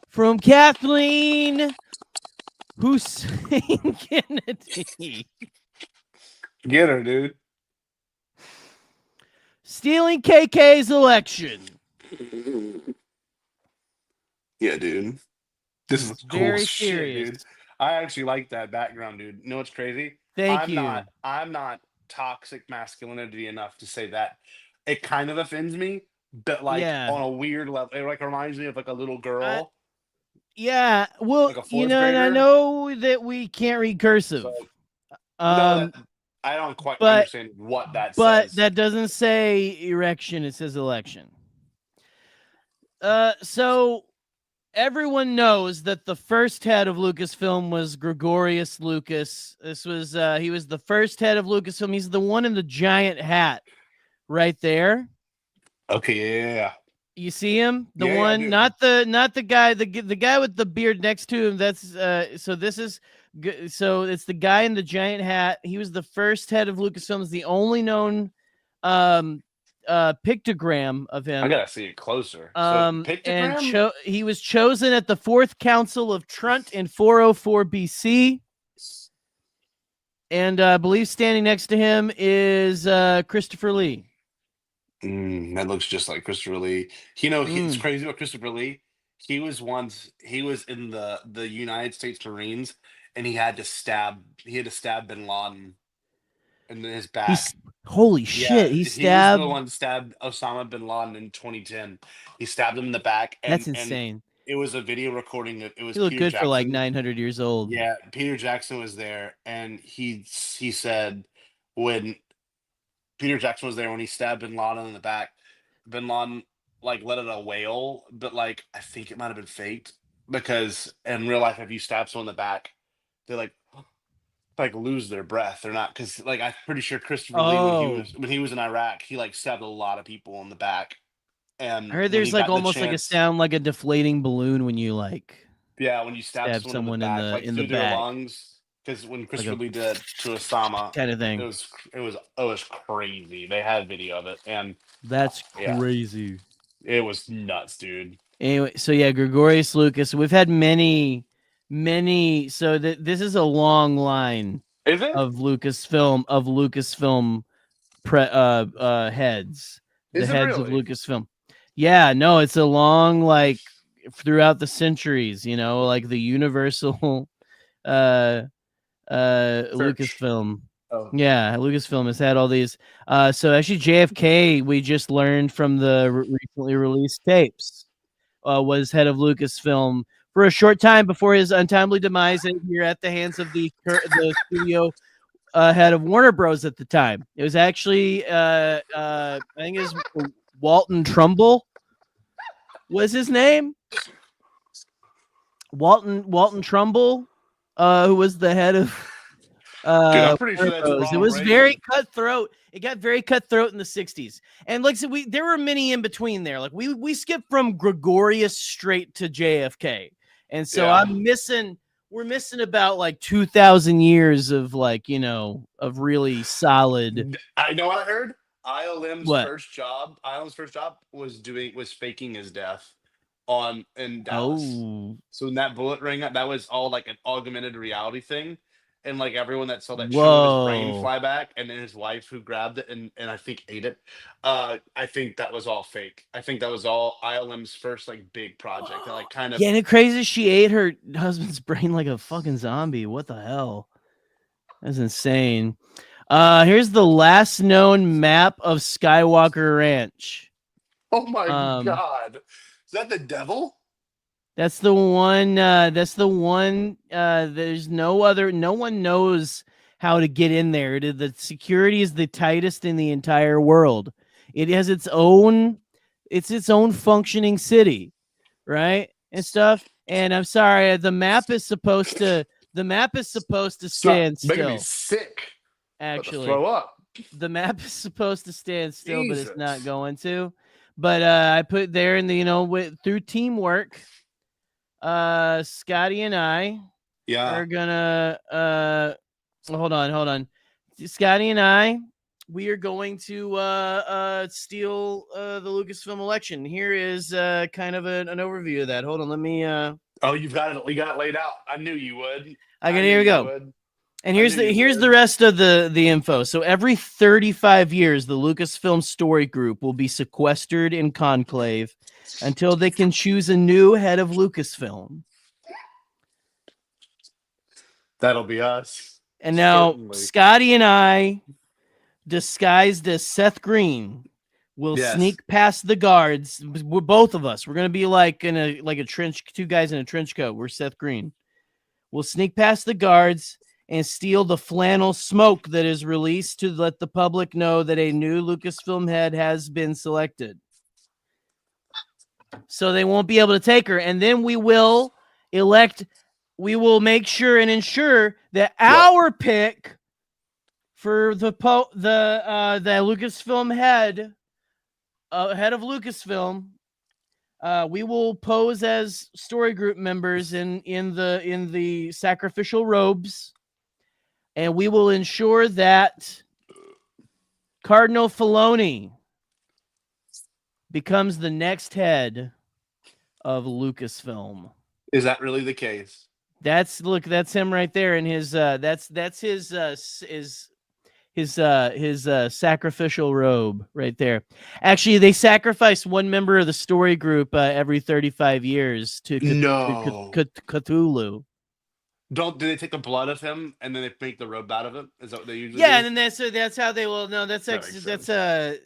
from Kathleen Kennedy. Get her, dude. Stealing KK's election. Yeah, dude. This is very cool serious. Shit, dude. I actually like that background, dude. You know what's crazy? Thank you. I'm not toxic masculinity enough to say that. It kind of offends me, but like on a weird level. It like reminds me of like a little girl. Yeah, well, like and I know that we can't read cursive. So, no, I don't quite understand what that says. But that doesn't say erection, it says election. So everyone knows that the first head of Lucasfilm was Gregorius Lucas. This was he was the first head of Lucasfilm. He's the one in the giant hat right there. Okay, yeah. You see him? The one, not the guy, the guy with the beard next to him. That's so it's the guy in the giant hat. He was the first head of Lucasfilm, the only known pictogram of him. I gotta see it closer. And Pictogram? he was chosen at the 4th Council of Trent in 404 BC. And I believe standing next to him is Christopher Lee. That looks just like Christopher Lee. It's crazy about Christopher Lee. He was in the United States Marines, and he had to stab Bin Laden in his back. Holy shit! He stabbed. He was the one that stabbed Osama bin Laden in 2010. He stabbed him in the back. That's insane. And it was a video recording. It was he looked Peter good Jackson. for like 900 years old. Yeah, Peter Jackson was there, and he said when Peter Jackson was there when he stabbed Bin Laden in the back, Bin Laden like let out a wail, but like I think it might have been faked because in real life, if you stab someone in the back, they like lose their breath. They're not because like I'm pretty sure Christopher Lee when he was in Iraq, he like stabbed a lot of people in the back. And I heard there's like almost like a sound like a deflating balloon when you like when you stab someone in the back, in the their back. lungs. Because when Christopher Lee did to Osama, kind of thing, it was crazy. They had video of it, and that's crazy. It was nuts, dude. Anyway, so yeah, Gregorius Lucas. We've had many. So this is a long line. Is it? Of Lucasfilm heads. The heads of Lucasfilm. Yeah, no, it's a long like throughout the centuries. Like the universal. Lucasfilm. Oh. Yeah, Lucasfilm has had all these. So actually, JFK, we just learned from the recently released tapes, was head of Lucasfilm for a short time before his untimely demise here at the hands of the studio head of Warner Bros. At the time. It was actually, I think it was Walton Trumbull was his name. Walton Trumbull. Who was the head of Dude, I'm pretty sure that's wrong. It was very cutthroat. It got very cutthroat in the 60s. And like I said, there were many in between there. Like we skipped from Gregorius straight to JFK. And so we're missing about like 2,000 years of like, of really solid. I know what I heard. ILM's What? first job was faking his death in Dallas. Oh. So when that bullet rang out, that was all like an augmented reality thing. And like everyone that saw that show, his brain fly back, and then his wife who grabbed it and I think ate it. I think that was all fake. I think that was all ILM's first like big project. And like kind of and it crazy she ate her husband's brain like a fucking zombie. What the hell? That's insane. Here's the last known map of Skywalker Ranch. Oh my god. Is that the devil? That's the one. There's no one knows how to get in there. The security is the tightest in the entire world. It has its own functioning city, right? And stuff. And I'm sorry, the map is supposed to stand still. Making me sick. Actually, throw up. The map is supposed to stand still, but it's not going to. But I put there in the through teamwork. Scotty and I are gonna hold on. Scotty and I, we are going to steal the Lucasfilm election. Here is kind of an overview of that. Hold on, let me Oh, you got it laid out. I knew you would. Here we go. And here's the rest of the info. So every 35 years, the Lucasfilm Story Group will be sequestered in conclave until they can choose a new head of Lucasfilm. That'll be us. And now Scotty and I, disguised as Seth Green, will sneak past the guards. We're both of us. We're gonna be like in a trench, two guys in a trench coat. We're Seth Green. We'll sneak past the guards and steal the flannel smoke that is released to let the public know that a new Lucasfilm head has been selected. So they won't be able to take her. And then we will make sure and ensure that our pick for the Lucasfilm head of Lucasfilm, we will pose as story group members in the sacrificial robes. And we will ensure that Cardinal Filoni becomes the next head of Lucasfilm. Is that really the case? That's him right there, and his that's his sacrificial robe right there. Actually, they sacrifice one member of the story group every 35 years to No. Cthulhu. Do they take the blood of him and then they make the robe out of it? Is that what they usually Yeah, do? and then that's how they will. No, that's That makes that's sense.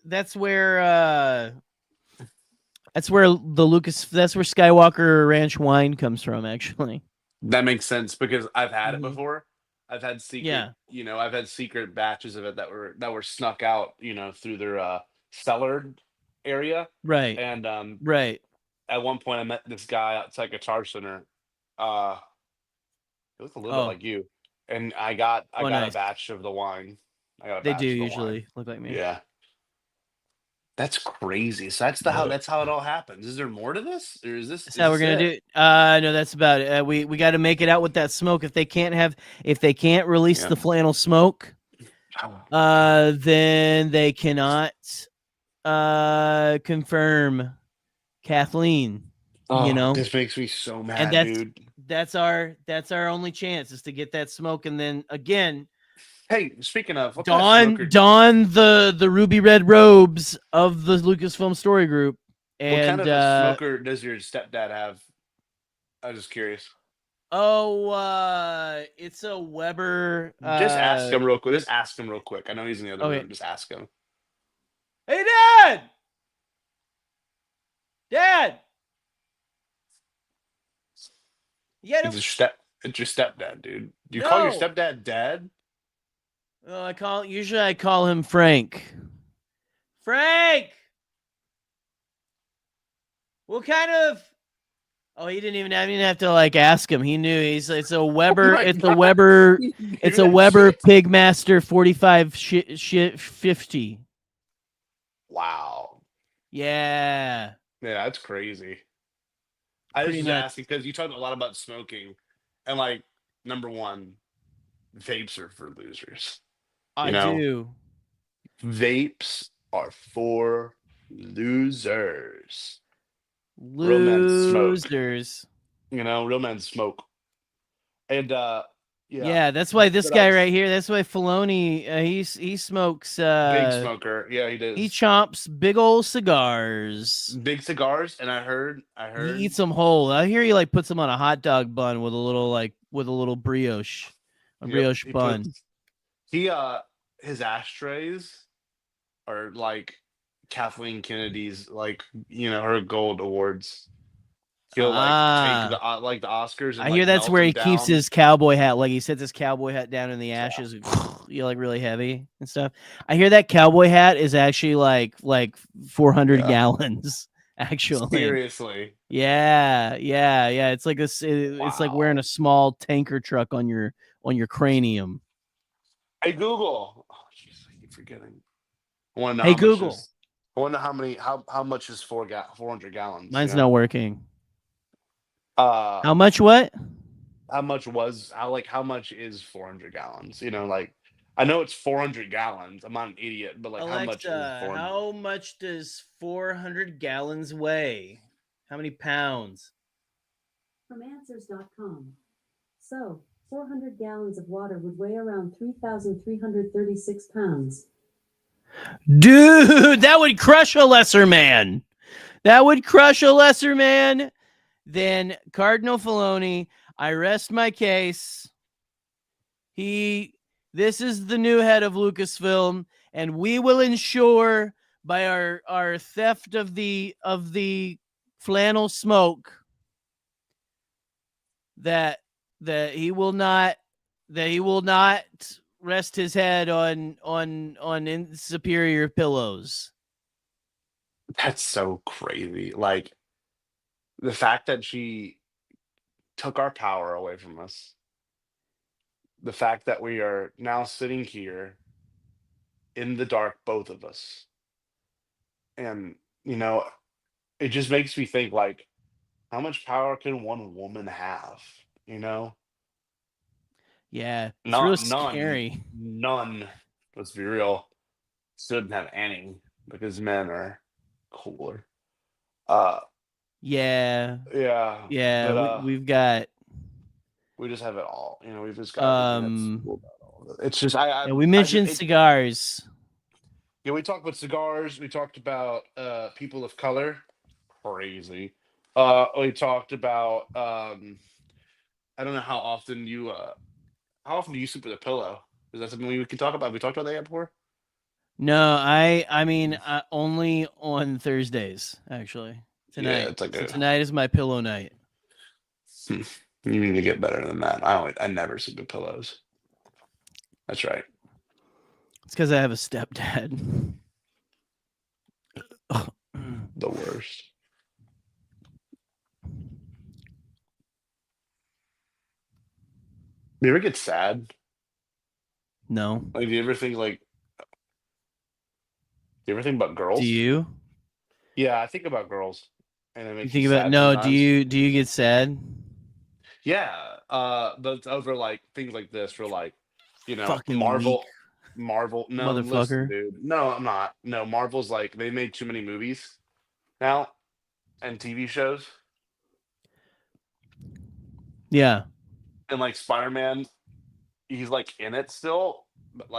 that's where that's where Skywalker Ranch wine comes from, actually. That makes sense because I've had it before. I've had secret, Yeah. I've had secret batches of it that were snuck out, through their cellar area. Right. And Right. at one point I met this guy outside Guitar Center. It looked a little bit like you. And I got nice. a batch of the wine. They do usually look like me. Yeah. That's crazy. So that's how it all happens. Is there more to this? Or is this That's how we're gonna do it? No, that's about it. We got to make it out with that smoke. If they can't release the flannel smoke, then they cannot confirm Kathleen. This makes me so mad, and dude. That's our only chance is to get that smoke, and then again. Hey, speaking of, what don the ruby red robes of the Lucasfilm story group. And what kind of a smoker does your stepdad have? I was just curious. Oh, it's a Weber. Just ask him real quick. I know he's in the other room. Just ask him. Hey, Dad! Dad! Yeah, it's your stepdad, dude. Do you call your stepdad Dad? Oh, I call him Frank. Frank! What kind of? Oh, he didn't even have to ask him. He knew. It's a Weber. It's a Weber. It's a Weber Pigmaster 4550. Wow. Yeah. Yeah, that's crazy. I was just asking because you talked a lot about smoking, and number one, vapes are for losers. I do. Vapes are for losers. Real men smoke. Real men smoke. And yeah, that's why this guy right here. That's why Filoni. He smokes. Big smoker. Yeah, he does. He chomps big old cigars. Big cigars, and I heard. He eats them whole. I hear he puts them on a hot dog bun with a little brioche, brioche bun. His ashtrays are like Kathleen Kennedy's, her gold awards. He'll take the Oscars. And, I hear that's where he keeps his cowboy hat. He sets his cowboy hat down in the ashes, really heavy and stuff. I hear that cowboy hat is actually like 400 gallons. Actually, seriously. Yeah. It's like this. It's like wearing a small tanker truck on your cranium. Hey Google. Oh jeez, I keep forgetting. Hey Google. I wonder how much is 400 gallons. Mine's not working. How much? What? How much is 400 gallons? I know it's 400 gallons. I'm not an idiot, but Alexa, how much is 400? How much does 400 gallons weigh? How many pounds? From answers.com. So, 400 gallons of water would weigh around 3,336 pounds. Dude, that would crush a lesser man. Then Cardinal Filoni, I rest my case. This is the new head of Lucasfilm, and we will ensure by our theft of the flannel smoke that he will not rest his head on superior pillows. That's so crazy. The fact that she took our power away from us. The fact that we are now sitting here in the dark, both of us. And, it just makes me think how much power can one woman have? Yeah, it's real scary. None, let's be real, shouldn't have any because men are cooler. Yeah. Yeah. Yeah. But, We've got. we just have it all. We've just got everything that's cool about all of it. It's just And we mentioned cigars. Yeah, we talked about cigars. We talked about people of color. Crazy. We talked about I don't know how often do you sleep with a pillow? Is that something we can talk about? Have we talked about that yet before? No, I mean only on Thursdays actually. Tonight. Yeah, it's like tonight is my pillow night. You need to get better than that. I never sleep with pillows. That's right. It's because I have a stepdad. The worst. Do you ever get sad? No. Like, do you ever think about girls? Do you? Yeah, I think about girls, and it You makes think me about sad no? sometimes. Do you get sad? Yeah, but it's over things like this for Fucking Marvel. weak. Marvel, no, Motherfucker. listen, dude. No, I'm not. No, Marvel's they made too many movies now and TV shows, Yeah. and Spider-Man, he's in it still, but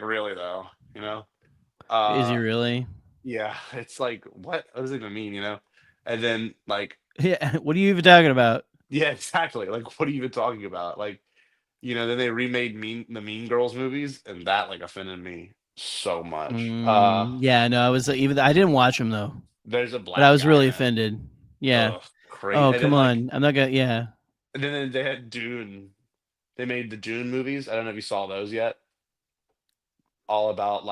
really though, Is he uh, really? yeah, it's what does it even mean, and then Yeah. What are you even talking about? yeah, exactly, what are you even talking about, then they remade the Mean Girls movies, and that offended me so much. Yeah. No, I was even. I didn't watch him though, There's a but black I was guy really in it. offended. Yeah. Ugh, crazy. Oh And come then on! I'm not gonna. Yeah. and then they had Dune. They made the Dune movies. I don't know if you saw those yet. All about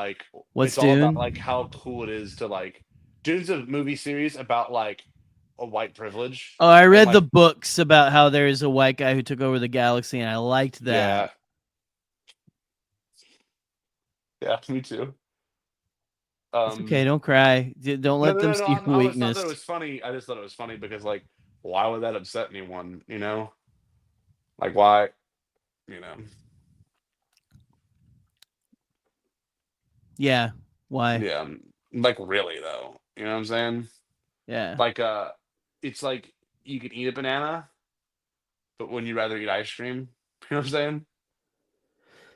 What's it's all about Dune? how cool it is to Dune's a movie series about a white privilege. Oh, I And read the books about how there is a white guy who took over the galaxy, and I liked that. Yeah, me too. It's okay. Don't cry. Don't let them see your I always thought weakness. that it was funny. I just thought it was funny because why would that upset anyone? Why? Yeah. Why? Yeah, really though. You know what I'm saying? Yeah. It's you can eat a banana, but when you rather eat ice cream, you know what I'm saying?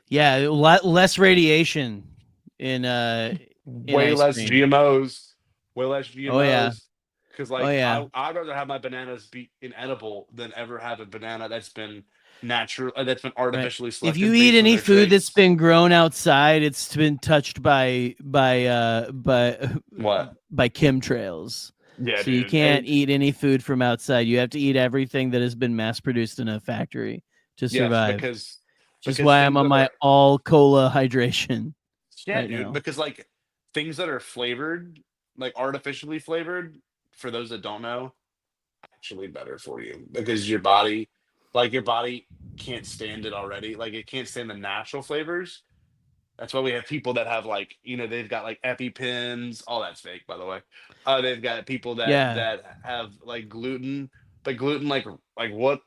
Yeah. A lot less radiation in Way ice less cream. GMOs. Way less GMOs. Oh yeah. Because Oh yeah. I'd rather have my bananas be inedible than ever have a banana that's been natural, that's been artificially If selected. you based eat on any their food that's traits. been grown outside, it's been touched by What? by chemtrails. Yeah, So dude. you can't eat any food from outside. You have to eat everything that has been mass produced in a factory to survive. Yes, Which is why I'm on my all cola hydration. Yeah, right dude. now. Because things that are flavored, artificially flavored, for those that don't know, actually better for you because your body can't stand it already. It can't stand the natural flavors. That's why we have people that have they've got EpiPens. All that's fake, by the way. They've got people that have gluten, but gluten what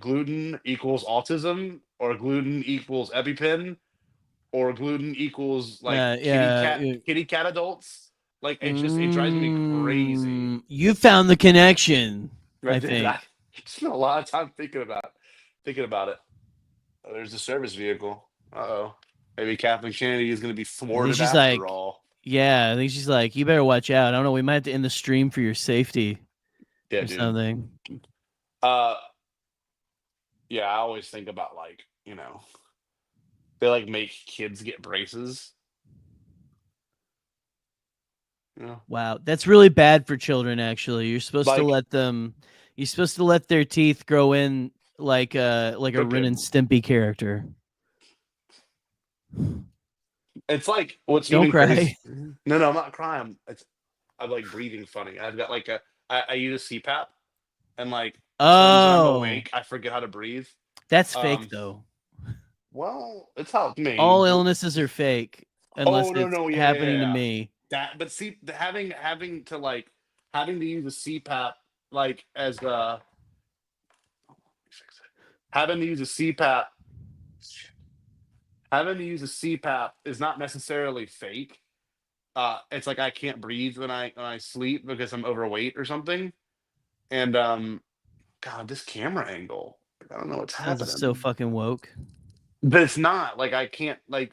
gluten equals autism, or gluten equals EpiPen, or gluten equals kitty cat adults. It drives me crazy. You found the connection. Right, I dude, think. I spent a lot of time thinking about it. Oh, there's a service vehicle. Uh-oh. Maybe Kathleen Kennedy is going to be thwarted she's after all. Yeah, I think she's like, you better watch out. I don't know. We might have to end the stream for your safety. Yeah, or dude. something. Yeah, I always think about they make kids get braces. Yeah. Wow, that's really bad for children. Actually, you're supposed to let them. You're supposed to let their teeth grow in like a Ren and Stimpy character. It's what's Don't even cry. crazy. No, I'm not crying. I'm breathing funny. I've got I use a CPAP, and sometimes when I'm awake, I forget how to breathe. That's fake though. Well, it's helped me. All illnesses are fake unless it's happening to yeah. me. But see, having to use a CPAP as having to use a CPAP. Having to use a CPAP is not necessarily fake. it's like I can't breathe when I sleep because I'm overweight or something. And God, this camera angle, I don't know what's Sounds happening. so fucking woke. But it's not like I can't like.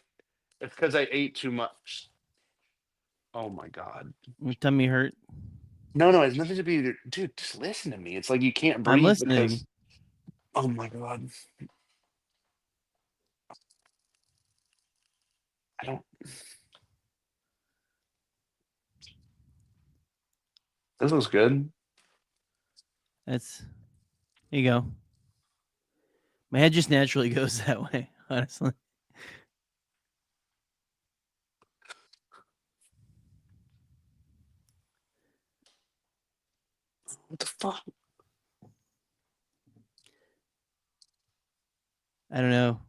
It's because I ate too much. Oh my God. My tummy hurt. No, it's nothing to be. Dude, just listen to me. It's like you can't breathe I'm listening. because. Oh my God. I don't. This looks good. That's. There you go. My head just naturally goes that way, honestly. What the fuck? I don't know.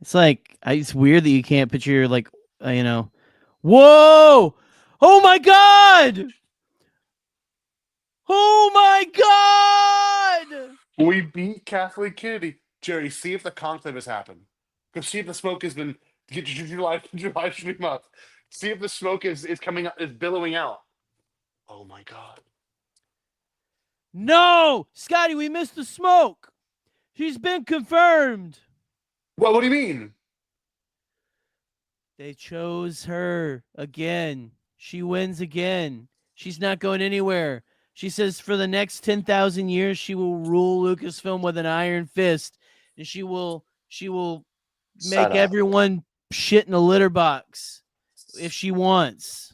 It's like it's weird that you can't picture your like Whoa! Oh my God! Oh my God! We beat Kathleen Kennedy. Jerry, see if the conclave has happened. Go see if the smoke has been. Get your live stream up. See if the smoke is coming up, is billowing out. Oh my God. No! Scotty, we missed the smoke. She's been confirmed. What do you mean? They chose her again. She wins again. She's not going anywhere. She says for the next 10,000 years, she will rule Lucasfilm with an iron fist, and she will make everyone shit in a litter box if she wants.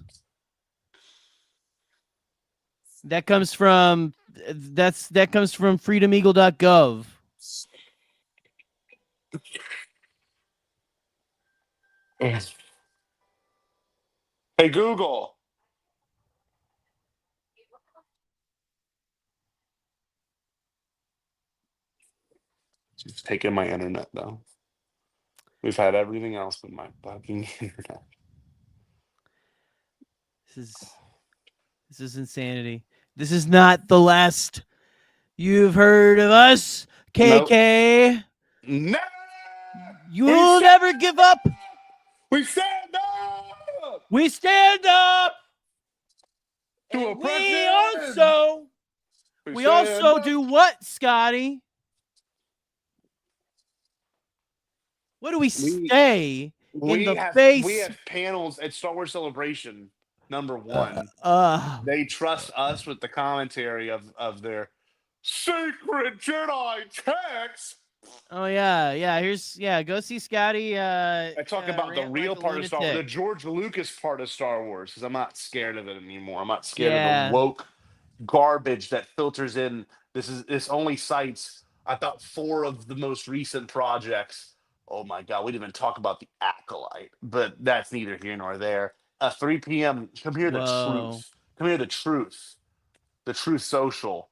That comes from freedomeagle.gov. Hey Google. She's taking my internet though. We've had everything else but my fucking internet. This is insanity. This is not the last you've heard of us, KK. No. You'll never give up. We stand up. We stand up. To oppression. We also do what, Scotty? What do we say in the face? We have panels at Star Wars Celebration. Number one, they trust us with the commentary of their secret Jedi text. Oh yeah. Go see Scotty. I talk about the real part of Star Wars, the George Lucas part of Star Wars, because I'm not scared of it anymore. I'm not scared of the woke garbage that filters in. This only cites, I thought, 4 of the most recent projects. Oh my God, we didn't even talk about the Acolyte, but that's neither here nor there. 3 p.m. Come here, the truth. Come here, the truth. The Truth Social.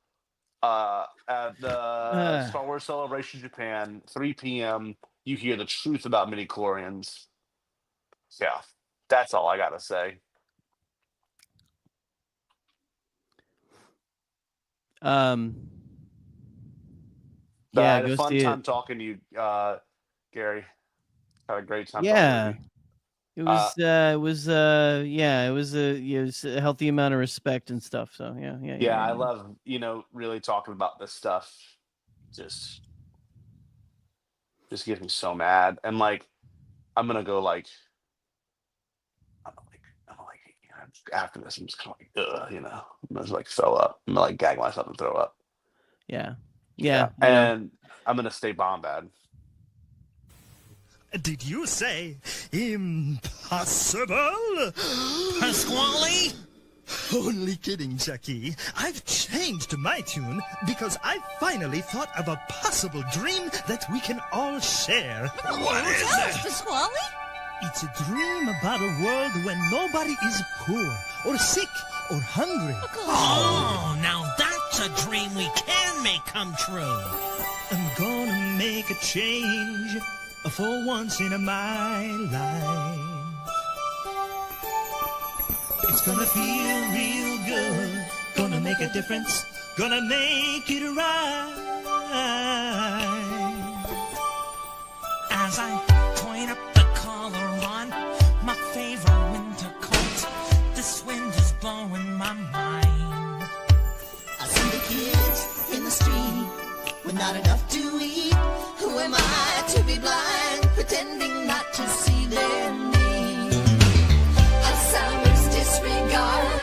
At the Star Wars Celebration Japan, 3 p.m. You hear the truth about midichlorians. Yeah, that's all I gotta say. I had a fun time talking to you, Gary. Had a great time. Yeah. It was a healthy amount of respect and stuff. So yeah. I love, really talking about this stuff. Just gets me so mad. And I'm gonna go after this, I'm just kind of I'm just throw up. I'm gonna gag myself and throw up. Yeah. And I'm gonna stay Bombad. Did you say impossible? Pasquale? Only kidding, Jackie. I've changed my tune because I finally thought of a possible dream that we can all share. What is it? Pasquale? It's a dream about a world when nobody is poor or sick or hungry. Oh, now that's a dream we can make come true. I'm gonna make a change for once in my life. It's gonna feel real good Gonna make a difference, gonna make it right. As I point up the collar on my favorite winter coat, this wind is blowing my mind. I see the kids in the street with not enough to eat. Who am I to be blind, pretending not to see their need? Alzheimer's disregard